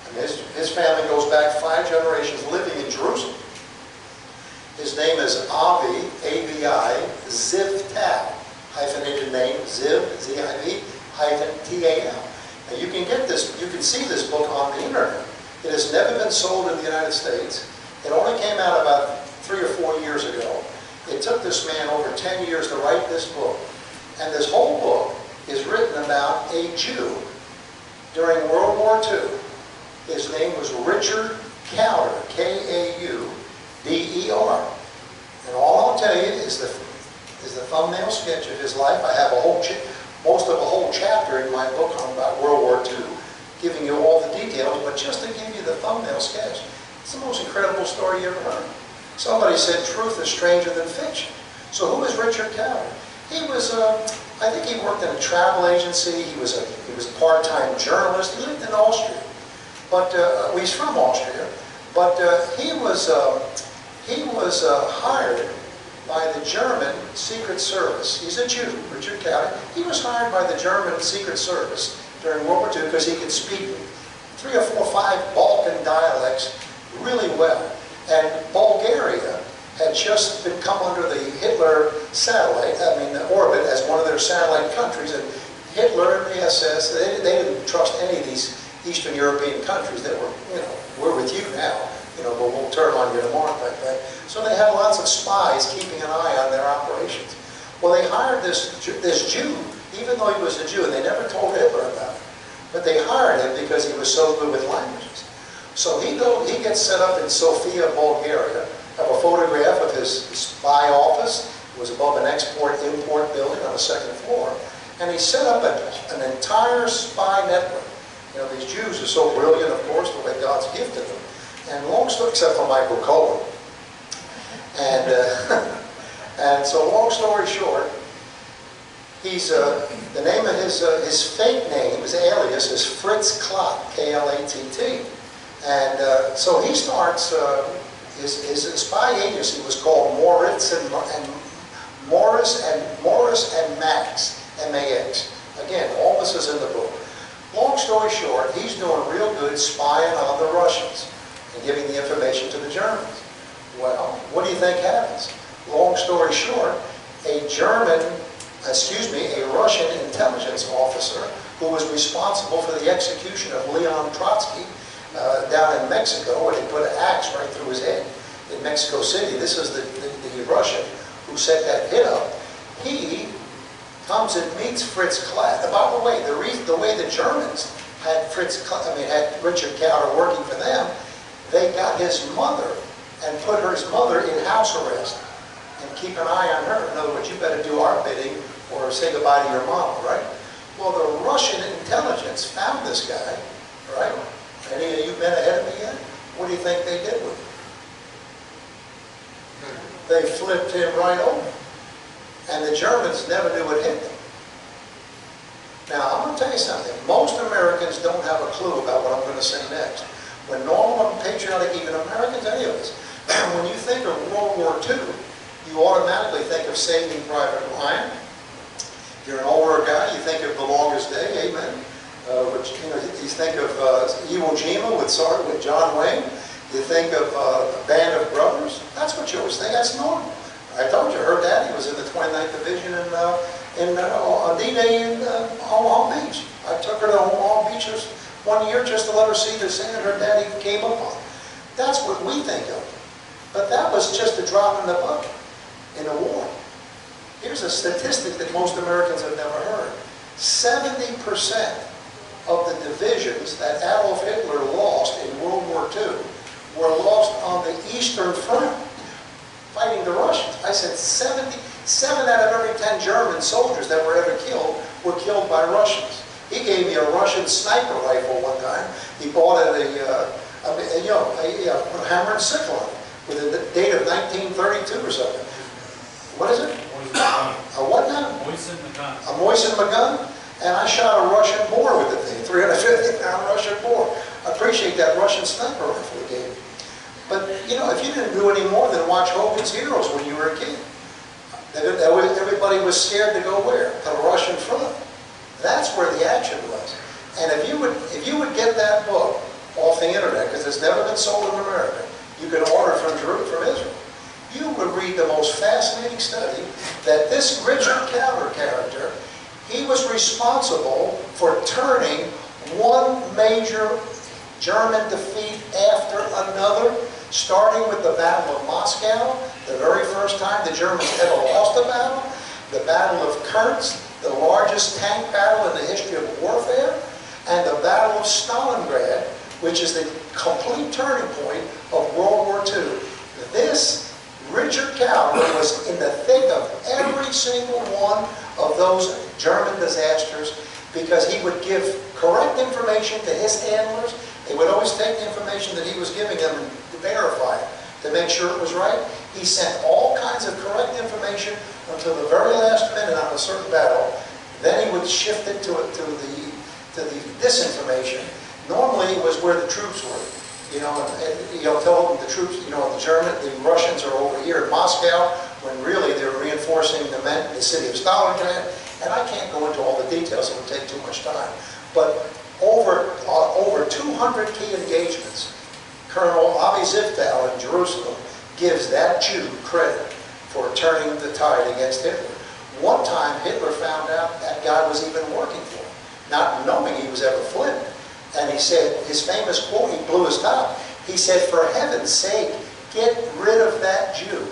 And his family goes back 5 generations living in Jerusalem. His name is Avi, A-V-I, Ziv Tal, hyphenated name, Ziv, Z-I-V, hyphen T-A-L. Now you can get this, you can see this book on the internet. It has never been sold in the United States. It only came out about 3 or 4 years ago. It took this man over 10 years to write this book. And this whole book is written about a Jew during World War II. His name was Richard Kauder, K-A-U-D-E-R. And all I'll tell you is the thumbnail sketch of his life. I have most of a whole chapter in my book on about World War II, giving you all the details, but just to give you the thumbnail sketch, it's the most incredible story you ever heard. Somebody said truth is stranger than fiction. So who is Richard Cowder? He was, I think he worked in a travel agency. He was a part-time journalist. He lived in Austria, but he's from Austria. But he was hired by the German Secret Service. He's a Jew, Richard Cowder. He was hired by the German Secret Service during World War II because he could speak 3 or 4 or 5 Balkan dialects really well. And Bulgaria had just been come under the Hitler satellite, orbit as one of their satellite countries, and Hitler and the SS, they didn't trust any of these Eastern European countries that were, we're with you now, but we'll turn on you tomorrow type thing. So they had lots of spies keeping an eye on their operations. Well, they hired this Jew, even though he was a Jew, and they never told Hitler about it. But they hired him because he was so good with languages. So he gets set up in Sofia, Bulgaria. I have a photograph of his spy office. It was above an export-import building on the 2nd floor. And he set up an entire spy network. These Jews are so brilliant, of course, the way God's gifted them. And long story, except for Michael Cohen. And, and so long story short, he's, the name of his fake name, his alias, is Fritz Klatt, K-L-A-T-T. And so he starts, his spy agency was called Morris and Max, M-A-X. Again, all this is in the book. Long story short, he's doing real good spying on the Russians and giving the information to the Germans. Well, what do you think happens? Long story short, a Russian intelligence officer who was responsible for the execution of Leon Trotsky down in Mexico, where they put an axe right through his head in Mexico City. This is the Russian who set that hit up. He comes and meets Fritz Klatt. By the way, the way the Germans had had Richard Cowder working for them, they got his mother and put his mother in house arrest and keep an eye on her. In other words, you better do our bidding or say goodbye to your mom, right? Well, the Russian intelligence found this guy, right? Any of you been ahead of me yet? What do you think they did with him? They flipped him right over. And the Germans never knew what hit them. Now, I'm going to tell you something. Most Americans don't have a clue about what I'm going to say next. When normal and patriotic, even Americans, any of us, when you think of World War II, you automatically think of Saving Private Ryan. If you're an older guy, you think of The Longest Day, amen. You think of Iwo Jima with John Wayne. You think of Band of Brothers. That's what you always think. That's normal. I told you, her daddy was in the 29th Division on D-Day in Omaha Beach. I took her to Omaha Beach one year just to let her see the sand her daddy came up on. That's what we think of. But that was just a drop in the bucket in a war. Here's a statistic that most Americans have never heard. 70% of the divisions that Adolf Hitler lost in World War II were lost on the Eastern Front, fighting the Russians. I said 7 out of every 10 German soldiers that were ever killed were killed by Russians. He gave me a Russian sniper rifle one time. He bought it a hammer and sickle on it with a date of 1932 or something. What is it? A what gun? A Moisin gun. And I shot a Russian boar with the thing, 350-pound Russian boar. I appreciate that Russian sniper rifle he gave me. But, if you didn't do any more than watch Hogan's Heroes when you were a kid, everybody was scared to go where? To the Russian front. That's where the action was. And if you would get that book off the internet, because it's never been sold in America, you can order it from Israel, you would read the most fascinating study that this Richard Cowder character, he was responsible for turning one major German defeat after another, starting with the Battle of Moscow, the very first time the Germans ever lost a battle, the Battle of Kursk, the largest tank battle in the history of warfare, and the Battle of Stalingrad, which is the complete turning point of World War II. This Richard Cowder was in the thick of every single one of those German disasters because he would give correct information to his handlers. They would always take the information that he was giving them and verify it. to make sure it was right. He sent all kinds of correct information until the very last minute on a certain battle. Then he would shift it to the disinformation. Normally it was where the troops were. You know, and he'll tell them the troops, you know, the Russians are over here in Moscow, when really they're reinforcing the city of Stalingrad. And I can't go into all the details, it would take too much time. But over 200 key engagements, Colonel Avi Zivtal in Jerusalem gives that Jew credit for turning the tide against Hitler. One time Hitler found out that guy was even working for him, not knowing he was ever Flynn. And he said, his famous quote, he blew his top. He said, "For heaven's sake, get rid of that Jew."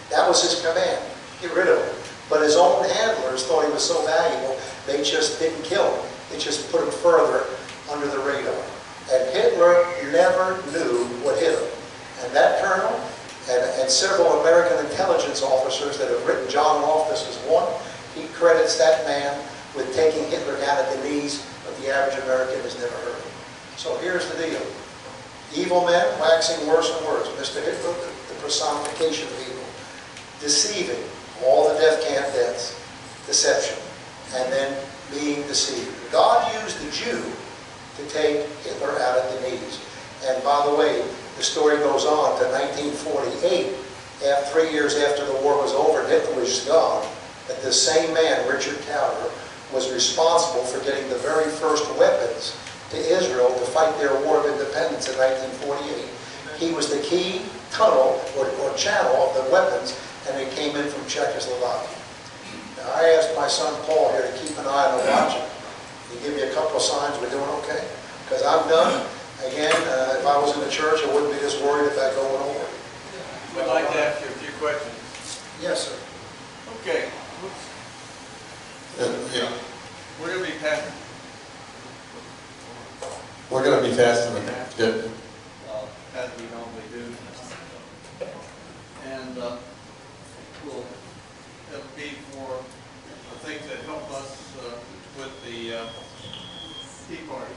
That was his command, get rid of him. But his own handlers thought he was so valuable, they just didn't kill him. They just put him further under the radar. And Hitler never knew what hit him. And that colonel and several American intelligence officers that have written John Loftus as one, he credits that man with taking Hitler down at the knees, but the average American has never heard of him. So here's the deal. Evil men waxing worse and worse. Mr. Hitler, the personification of evil. Deceiving, all the death camp deaths. Deception. And then being deceived. God used the Jew to take Hitler out at the knees. And by the way, the story goes on to 1948, 3 years after the war was over and Hitler was gone, that the same man, Richard Cowder, was responsible for getting the very first weapons to Israel to fight their war of independence in 1948. He was the key tunnel or channel of the weapons, and they came in from Czechoslovakia. Now, I asked my son Paul here to keep an eye on the watch. He gave me a couple of signs we're doing okay, because I'm done. Again, if I was in the church, I wouldn't be this worried about going over. We'd like to ask you a few questions. Yes, sir. Okay. Yeah. We're going to be passing. We're going to be faster than that. Good. As we normally do. And it'll be for the things that help us with the Tea Party.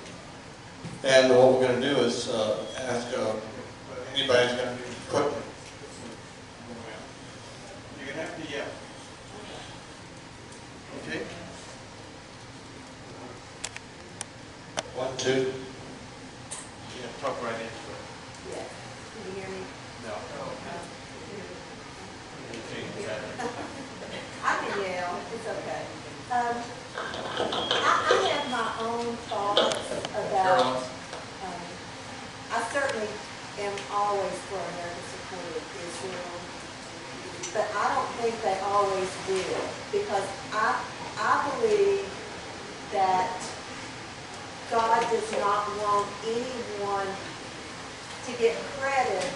And what we're going to do is ask anybody's going to put. You're going to have to yell. Okay? 1, 2. Yeah, talk right into it. Yes. Can you hear me? No. I can yell. It's okay. I have my own thoughts about, I certainly am always for American support of Israel, but I don't think they always will, because I believe that God does not want anyone to get credit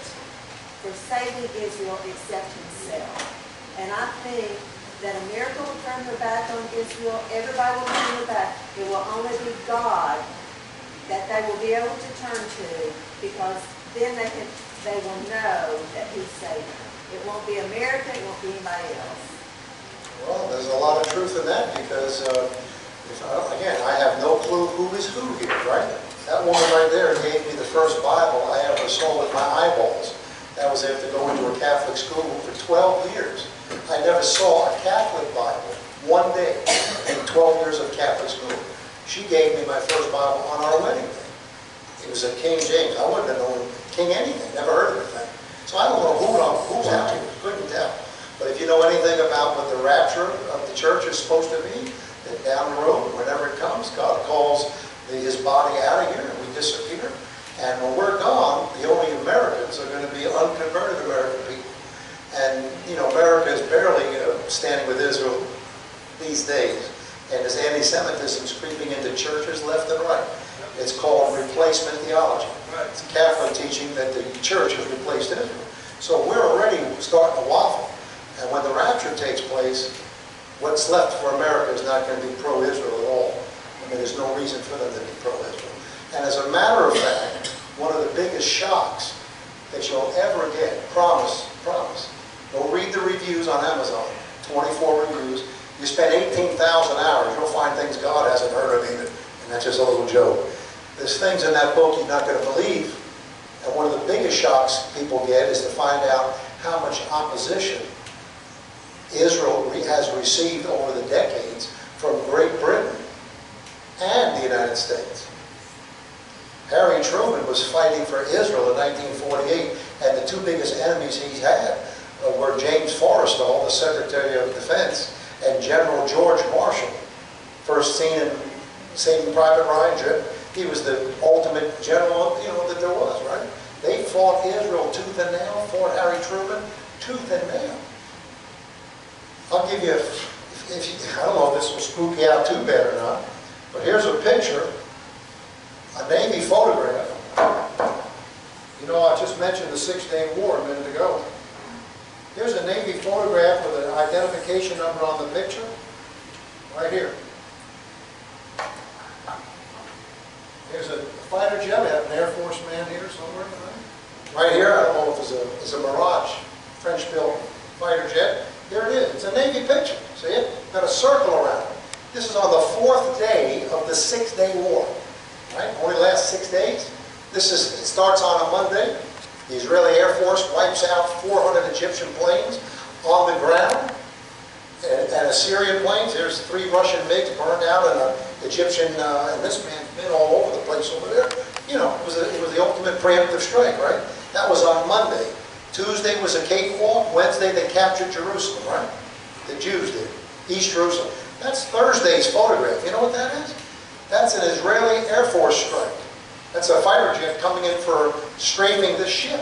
for saving Israel except himself. And I think that America will turn their back on Israel, everybody will turn their back. It will only be God that they will be able to turn to, because then they will know that he's saving them. It won't be America, it won't be anybody else. Well, there's a lot of truth in that, because, again, I have no clue who is who here, right? That woman right there gave me the first Bible I ever saw with my eyeballs. That was after going to a Catholic school for 12 years. I never saw a Catholic Bible one day in 12 years of Catholic school. She gave me my first Bible on our wedding day. It was a King James. I wouldn't have known King anything, never heard of the thing. So I don't know who's out here, couldn't tell. But if you know anything about what the rapture of the church is supposed to be, that down the road, whenever it comes, God calls his body out of here and we disappear. And when we're gone, the only Americans are going to be unconverted American people. And, you know, America is barely standing with Israel these days. And there's anti-Semitism creeping into churches left and right. It's called replacement theology. It's a Catholic teaching that the church has replaced Israel. So we're already starting to waffle. And when the rapture takes place, what's left for America is not going to be pro-Israel at all. I mean, there's no reason for them to be pro-Israel. And as a matter of fact, one of the biggest shocks that you'll ever get, promise, go read the reviews on Amazon, 24 reviews. You spend 18,000 hours, you'll find things God hasn't heard of even, and that's just a little joke. There's things in that book you're not going to believe, And one of the biggest shocks people get is to find out how much opposition Israel has received over the decades from Great Britain and the United States. Harry Truman was fighting for Israel in 1948, and the two biggest enemies he had were James Forrestal, the Secretary of Defense, and General George Marshall, first seen in Saving Private Ryan. He was the ultimate general, that there was, right? They fought Israel tooth and nail, fought Harry Truman tooth and nail. I'll give you, I don't know if this will spook you out too bad or not, but here's a picture, a Navy photograph. I just mentioned the 6-Day War a minute ago. Here's a Navy photograph with an identification number on the picture, right here. Here's a fighter jet. We have an Air Force man here somewhere. Right here, I don't know if it's a Mirage, French-built fighter jet. There it is. It's a Navy picture. See it? Got a circle around it. This is on the 4th day of the 6-Day War. Right? Only lasts 6 days. It starts on a Monday. The Israeli Air Force wipes out 400 Egyptian planes on the ground, and Assyrian planes. There's 3 Russian MiGs burned out, and an Egyptian, and this man's been all over the place over there. It was the ultimate preemptive strike, right? That was on Monday. Tuesday was a cakewalk. Wednesday they captured Jerusalem, right? The Jews did. East Jerusalem. That's Thursday's photograph. You know what that is? That's an Israeli Air Force strike. That's a fighter jet coming in for strafing this ship.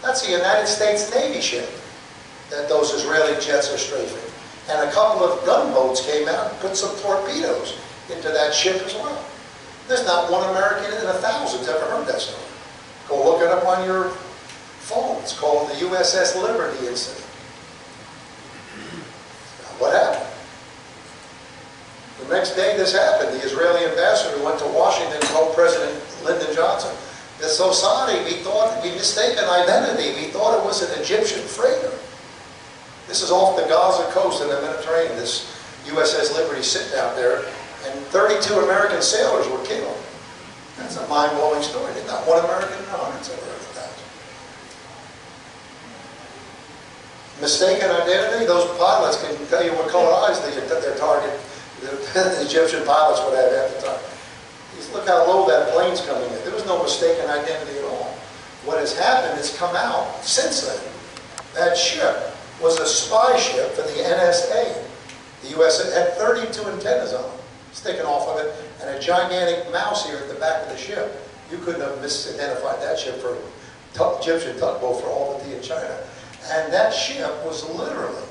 That's the United States Navy ship that those Israeli jets are strafing. And a couple of gunboats came out and put some torpedoes into that ship as well. There's not one American in 1,000's ever heard that story. Go look it up on your phone. It's called the USS Liberty incident. Now, what happened? The next day this happened, the Israeli ambassador went to Washington and told President Lyndon Johnson, "We're so sorry, we mistaken identity. We thought it was an Egyptian freighter." This is off the Gaza coast in the Mediterranean. This USS Liberty sitting out there, and 32 American sailors were killed. That's a mind-blowing story. There's not one American in 100's ever heard of that. Mistaken identity, those pilots can tell you what color eyes their target, the Egyptian pilots would have at the time. Look how low that plane's coming in. There was no mistaken identity at all. What has happened has come out since then. That ship was a spy ship for the NSA. The U.S. had 32 antennas on it, sticking off of it, and a gigantic mouse here at the back of the ship. You couldn't have misidentified that ship for Egyptian tugboat for all the tea in China. And that ship was literally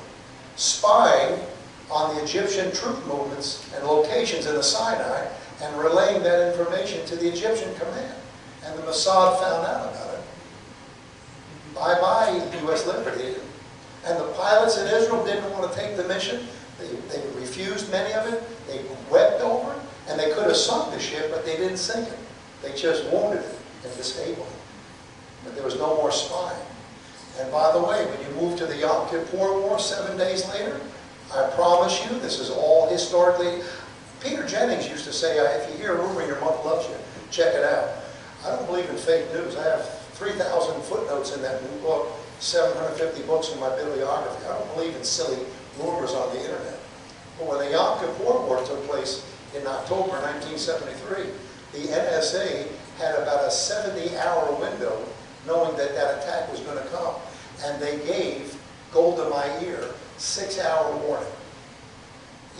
spying on the Egyptian troop movements and locations in the Sinai and relaying that information to the Egyptian command. And the Mossad found out about it. Bye-bye, U.S. Liberty. And the pilots in Israel didn't want to take the mission. They refused many of it. They wept over it. And they could have sunk the ship, but they didn't sink it. They just wounded it and disabled it. But there was no more spying. And by the way, when you move to the Yom Kippur War 7 days later, I promise you, this is all historically. Peter Jennings used to say, if you hear a rumor your mother loves you, check it out. I don't believe in fake news. I have 3,000 footnotes in that new book, 750 books in my bibliography. I don't believe in silly rumors on the internet. But when the Yom Kippur War took place in October 1973, the NSA had about a 70-hour window knowing that that attack was going to come. And they gave Golda Meir 6-hour warning.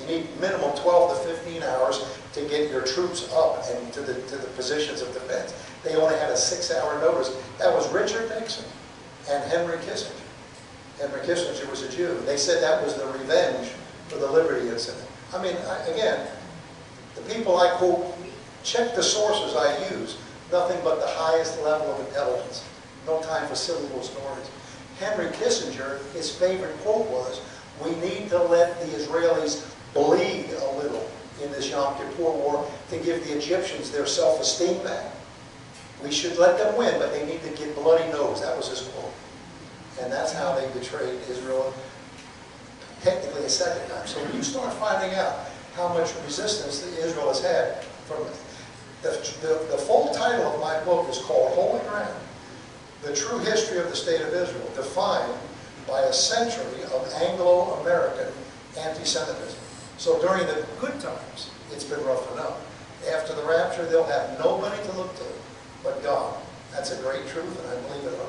You need minimum 12 to 15 hours to get your troops up and to the positions of defense. They only had a 6-hour notice. That was Richard Nixon and Henry Kissinger. Henry Kissinger was a Jew. They said that was the revenge for the Liberty incident. I mean, again, the people I quote, check the sources I use. Nothing but the highest level of intelligence. No time for silly little stories. Henry Kissinger, his favorite quote was, "We need to let the Israelis bleed a little in this Yom Kippur War to give the Egyptians their self-esteem back. We should let them win, but they need to get bloody nose." That was his quote. And that's how they betrayed Israel, technically a second time. So when you start finding out how much resistance that Israel has had from The full title of my book is called Holy Ground, The True History of the State of Israel, defined by a century of Anglo-American anti-Semitism. So during the good times, it's been rough enough. After the rapture, they'll have nobody to look to but God. That's a great truth, and I believe it 100%.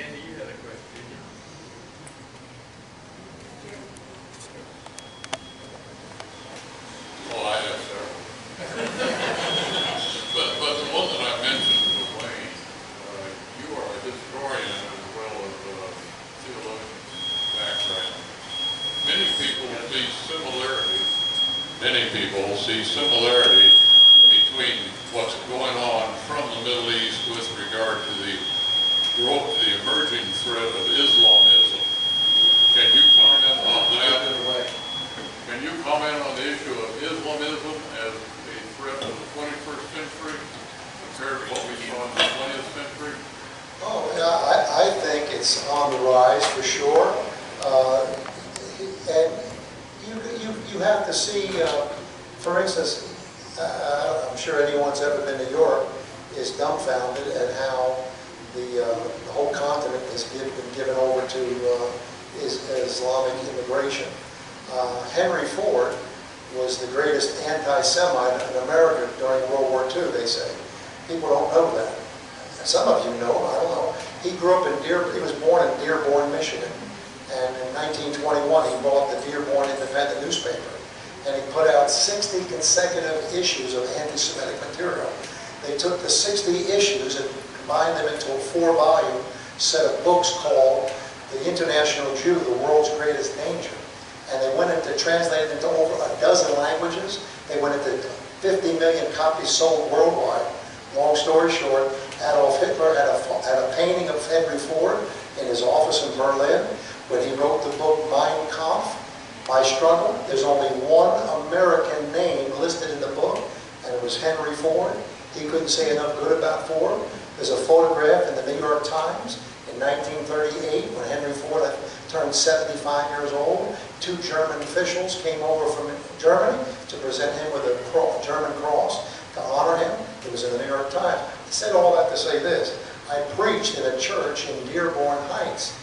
Andy, you had a question, didn't you? Well, I have several. but the one that I mentioned to Wayne, you are a historian as well as a theologian background. Many people see similarities between what's going on from the Middle East with regard to the emerging threat of Islamism. Can you comment on that? Can you comment on the issue of Islamism as a threat to the 21st century compared to what we saw in the 20th century? Oh, yeah, I think it's on the rise for sure. And you have to see, for instance, I'm sure anyone's ever been to Europe is dumbfounded at how the whole continent has been given over to Islamic immigration. Henry Ford was the greatest anti-Semite in America during World War II, they say. People don't know that. Some of you know, I don't know. He grew up in he was born in Dearborn, Michigan. And in 1921, he bought the Dearborn Independent newspaper. And he put out 60 consecutive issues of anti-Semitic material. They took the 60 issues and combined them into a 4-volume set of books called The International Jew, The World's Greatest Danger. And they went into, translated into over a dozen languages. They went into 50 million copies sold worldwide. Long story short, Adolf Hitler had a painting of Henry Ford in his office in Berlin. When he wrote the book Mein Kampf, My Struggle, there's only one American name listed in the book, and it was Henry Ford. He couldn't say enough good about Ford. There's a photograph in the New York Times in 1938 when Henry Ford turned 75 years old. 2 German officials came over from Germany to present him with a German cross to honor him. It was in the New York Times. I said all that to say this. I preached in a church in Dearborn Heights,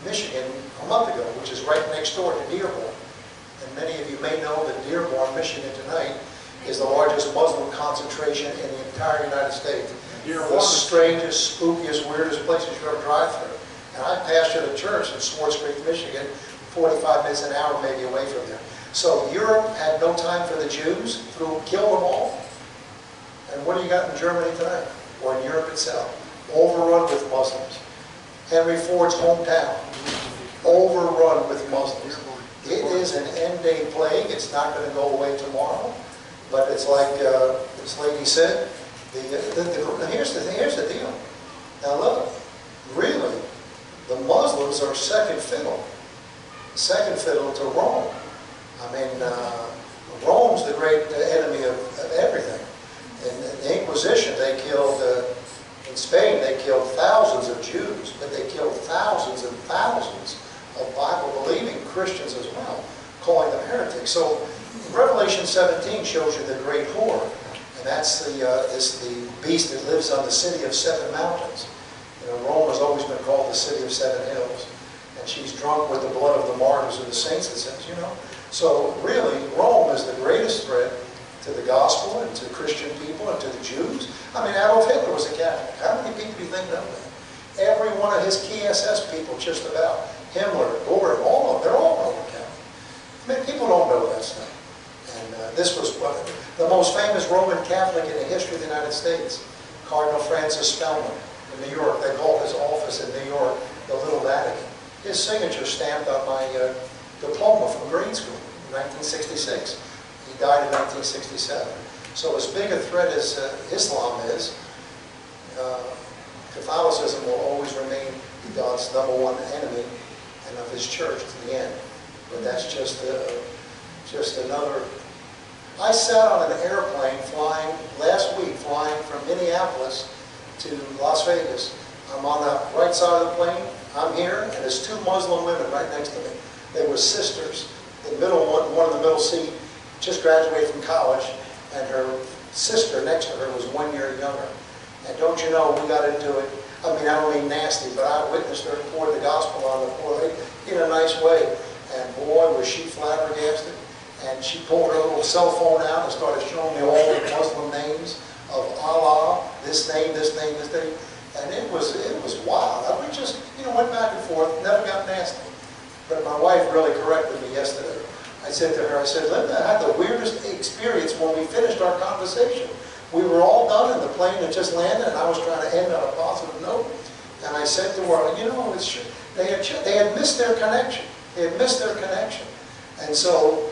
Michigan, a month ago, which is right next door to Dearborn. And many of you may know that Dearborn, Michigan tonight is the largest Muslim concentration in the entire United States. The strangest, spookiest, weirdest places you ever drive through. And I pastored a church in Swartz Creek, Michigan, 45 minutes an hour maybe away from there. So Europe had no time for the Jews, killed them all. And what do you got in Germany tonight? Or in Europe itself? Overrun with Muslims. Henry Ford's hometown, overrun with Muslims. It is an end-day plague. It's not going to go away tomorrow. But it's like this lady said, here's the deal. Now look, really, the Muslims are second fiddle to Rome. I mean, Rome's the great enemy of everything. In the Inquisition, they killed, in Spain, they killed thousands of Jews, but they killed thousands and thousands of Bible-believing Christians as well, calling them heretics. So Revelation 17 shows you the great whore, and that's the beast that lives on the city of 7 mountains. You know, Rome has always been called the city of 7 hills, and she's drunk with the blood of the martyrs of the saints, it says, you know. So really, Rome is the greatest threat to the gospel and to Christian people and to the Jews. I mean, Adolf Hitler was a Catholic. How many people do you think know that? Every one of his key SS people, just about. Himmler, Goering, all of them, they're all Roman Catholic. I mean, people don't know that stuff. And this was the most famous Roman Catholic in the history of the United States, Cardinal Francis Spellman in New York. They call his office in New York the Little Vatican. His signature stamped on my diploma from grade school in 1966. He died in 1967. So as big a threat as Islam is, Catholicism will always remain God's #1 enemy and of his church to the end. But that's just another. I sat on an airplane last week flying from Minneapolis to Las Vegas. I'm on the right side of the plane. I'm here, and there's 2 Muslim women right next to me. They were sisters. The middle one in the middle seat, just graduated from college, and her sister next to her was 1 year younger. And don't you know, we got into it. I mean, I don't mean nasty, but I witnessed her pour the gospel on the poor lady in a nice way. And boy, was she flabbergasted. And she pulled her little cell phone out and started showing me all the Muslim names of Allah, this name, this name, this name. And it was wild. We just, went back and forth, never got nasty. But my wife really corrected me yesterday. I said to her, I said, Linda, I had the weirdest experience when we finished our conversation. We were all done and the plane had just landed and I was trying to end on a positive note. And I said to her, they had missed their connection. They had missed their connection. And so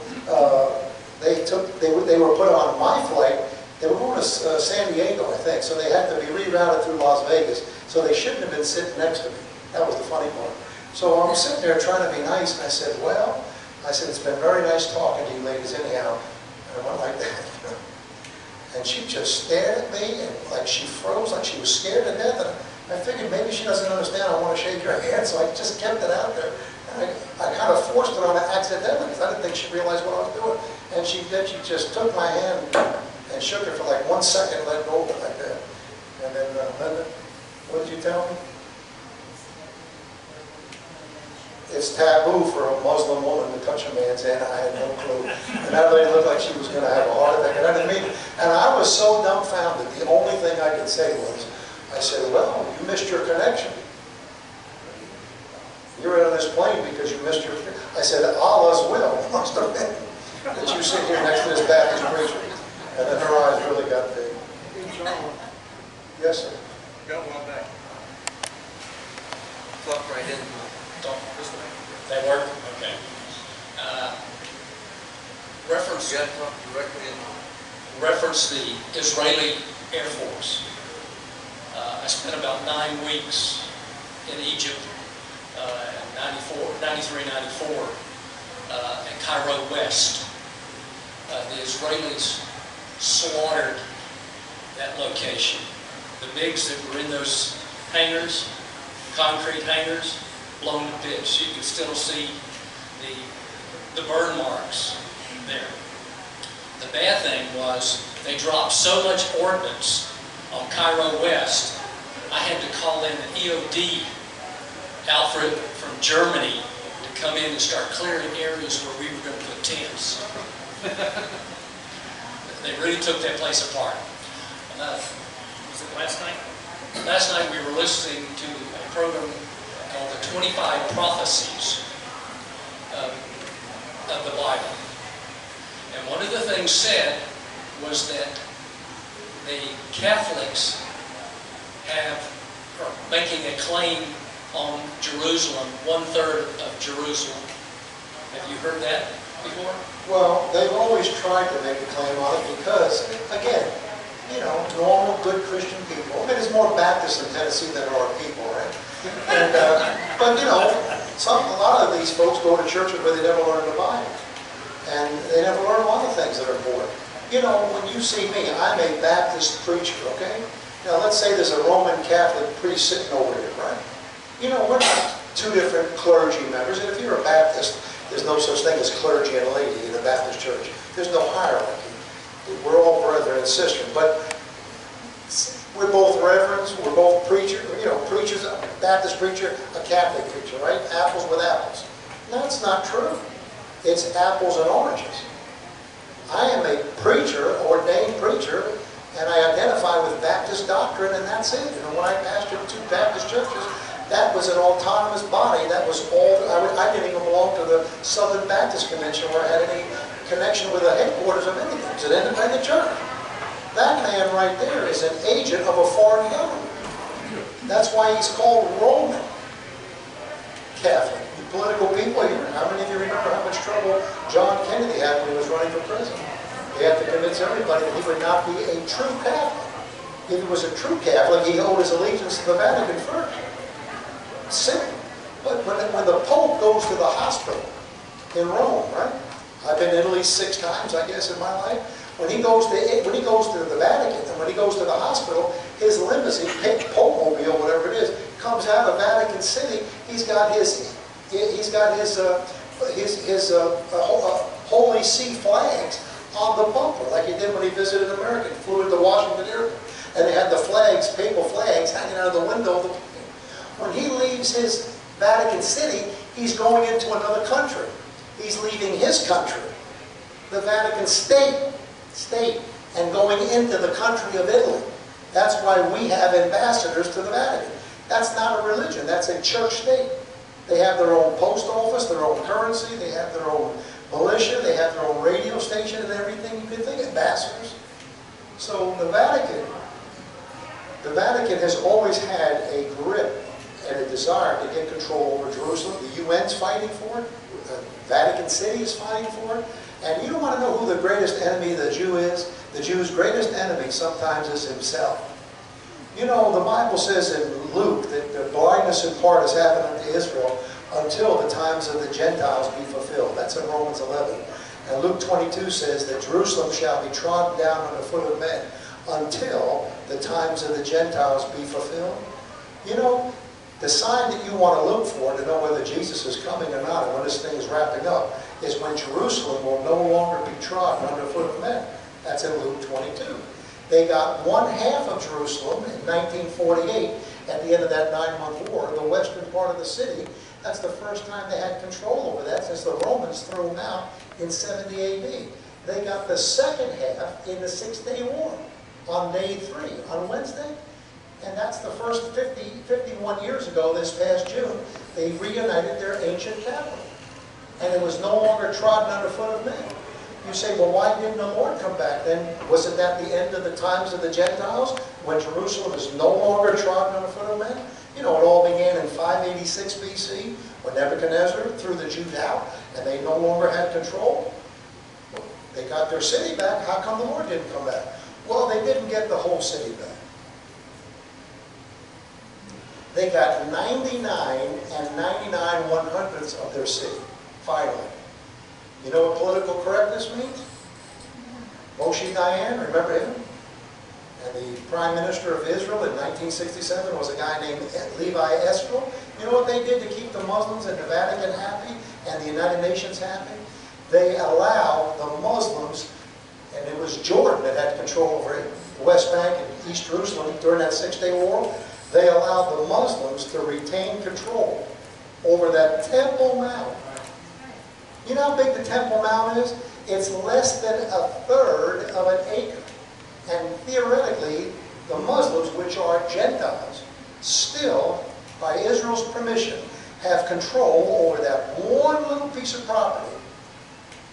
they were put on my flight. They were going to San Diego, I think, so they had to be rerouted through Las Vegas. So they shouldn't have been sitting next to me. That was the funny part. So I'm sitting there trying to be nice, and I said, well, it's been very nice talking to you ladies anyhow. And I went like that. And she just stared at me, and like she froze, like she was scared to death. And I figured maybe she doesn't understand I want to shake her hand, so I just kept it out there. And I kind of forced it on her accidentally, because I didn't think she realized what I was doing. And she did. She just took my hand and shook it for like 1 second, let go of it like that. And then, Linda, what did you tell me? It's taboo for a Muslim woman to touch a man's hand. I had no clue. And that lady looked like she was going to have a heart attack. And I didn't mean it. And I was so dumbfounded. The only thing I could say was, I said, well, you missed your connection. You were on this plane because you missed your connection. I said, Allah's will must have been that you sit here next to this Baptist preacher. And then her eyes really got big. Yes, sir. Got one back. Plug right in. Talk this way. That work? Okay. Reference You got to talk directly in. reference the Israeli Air Force. I spent about 9 weeks in Egypt, 93, 94, in Cairo West. The Israelis slaughtered that location. The MiGs that were in those hangars, concrete hangars, blown to bits. You can still see the burn marks there. The bad thing was they dropped so much ordnance on Cairo West, I had to call in an EOD outfit from Germany to come in and start clearing areas where we were going to put tents. They really took that place apart. Was it last night? Last night we were listening to a program called The 25 Prophecies of the Bible. And one of the things said was that the Catholics are making a claim on Jerusalem, 1/3 of Jerusalem. Have you heard that before? Well, they've always tried to make a claim on it because, again, normal, good Christian people. I mean, there's more Baptists in Tennessee than there are people, right? And, but, a lot of these folks go to churches where they never learn the Bible. And they never learn a lot of things that are important. When you see me, I'm a Baptist preacher, okay? Now, let's say there's a Roman Catholic priest sitting over here, right? We're not two different clergy members. And if you're a Baptist, there's no such thing as clergy and laity in a Baptist church. There's no hierarchy. We're all brethren and sisters. But we're both reverends. We're both preachers. Preachers, a Baptist preacher, a Catholic preacher, right? Apples with apples. That's not true. It's apples and oranges. I am a preacher, ordained preacher, and I identify with Baptist doctrine, and that's it. When I pastored 2 Baptist churches, that was an autonomous body. That was all. I didn't even belong to the Southern Baptist Convention where I had any connection with the headquarters of anything. It was an independent church. That man right there is an agent of a foreign government. That's why he's called Roman Catholic. You political people here, how many of you remember how much trouble John Kennedy had when he was running for president? They had to convince everybody that he would not be a true Catholic. If he was a true Catholic, he owed his allegiance to the Vatican first. Simple. But when the Pope goes to the hospital in Rome, right? I've been to Italy 6 times, I guess, in my life. When he goes to the Vatican and when he goes to the hospital, his limousine, Pope-mobile, whatever it is, comes out of Vatican City. He's got his Holy See flags on the bumper, like he did when he visited America. He flew into Washington Airport, and they had the flags, papal flags, hanging out of the window of the plane. When he leaves his Vatican City, he's going into another country. He's leaving his country, the Vatican state, and going into the country of Italy. That's why we have ambassadors to the Vatican. That's not a religion, that's a church state. They have their own post office, their own currency, they have their own militia, they have their own radio station and everything you could think, ambassadors. So the Vatican has always had a grip and a desire to get control over Jerusalem. The UN's fighting for it, the Vatican City is fighting for it. And you don't want to know who the greatest enemy of the Jew is? The Jew's greatest enemy sometimes is himself. You know, the Bible says in Luke that the blindness in part has happened unto Israel until the times of the Gentiles be fulfilled. That's in Romans 11. And Luke 22 says that Jerusalem shall be trodden down under the foot of men until the times of the Gentiles be fulfilled. You know, the sign that you want to look for to know whether Jesus is coming or not and when this thing is wrapping up is when Jerusalem will no longer be trodden under the foot of men. That's in Luke 22. They got one half of Jerusalem in 1948 at the end of that 9-month war, the western part of the city. That's the first time they had control over that since the Romans threw them out in 70 AD. They got the second half in the 6-day war on day 3, on Wednesday. And that's the first 51 years ago, this past June, they reunited their ancient capital. And it was no longer trodden underfoot of men. You say, well, why didn't the Lord come back then? Was it at the end of the times of the Gentiles, when Jerusalem is no longer trodden underfoot of men? You know, it all began in 586 BC, when Nebuchadnezzar threw the Jews out, and they no longer had control. They got their city back. How come the Lord didn't come back? Well, they didn't get the whole city back. They got 99 and 99/100ths of their city, finally. You know what political correctness means? Moshe Dayan, remember him? And the Prime Minister of Israel in 1967 was a guy named Levi Eshkol. You know what they did to keep the Muslims and the Vatican happy and the United Nations happy? They allowed the Muslims, and it was Jordan that had control over it, the West Bank and East Jerusalem during that 6-day war. They allowed the Muslims to retain control over that Temple Mount. You know how big the Temple Mount is? It's less than 1/3 of an acre. And theoretically, the Muslims, which are Gentiles, still, by Israel's permission, have control over that one little piece of property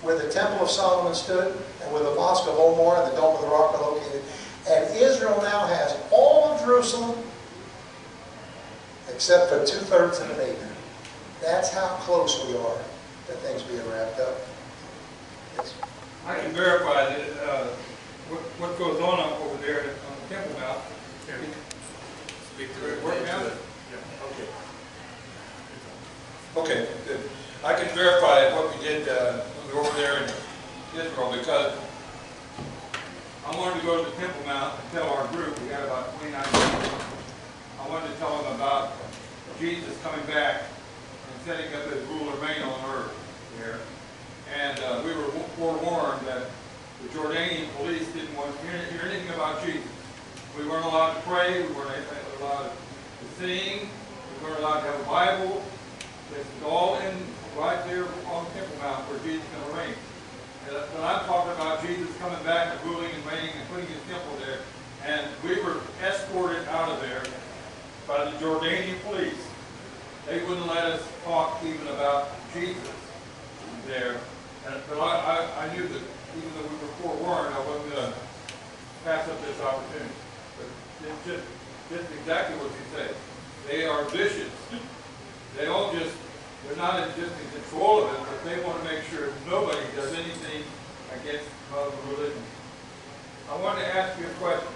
where the Temple of Solomon stood and where the Mosque of Omar and the Dome of the Rock are located. And Israel now has all of Jerusalem except for 2/3 of an acre. That's how close we are to things being wrapped up. Yes. I can verify that what goes on over there on the Temple Mount. Speak to it. Work now? Okay, good. I can verify what we did when we were over there in Israel because I wanted to go to the Temple Mount and tell our group, we got about 29 people, I wanted to tell them about Jesus coming back and setting up his rule and reign on earth there. And we were forewarned that the Jordanian police didn't want to hear anything about Jesus. We weren't allowed to pray, we weren't allowed to sing, we weren't allowed to have a Bible. It's all in right there on Temple Mount where Jesus is going to reign. But I'm talking about Jesus coming back and ruling and reigning and putting his temple there. And we were escorted out of there by the Jordanian police. They wouldn't let us talk even about Jesus there. But I knew that even though we were forewarned, I wasn't going to pass up this opportunity. But it's just exactly what you say. They are vicious. They're not just in control of it, but they want to make sure nobody does anything against Muslim religion. I want to ask you a question.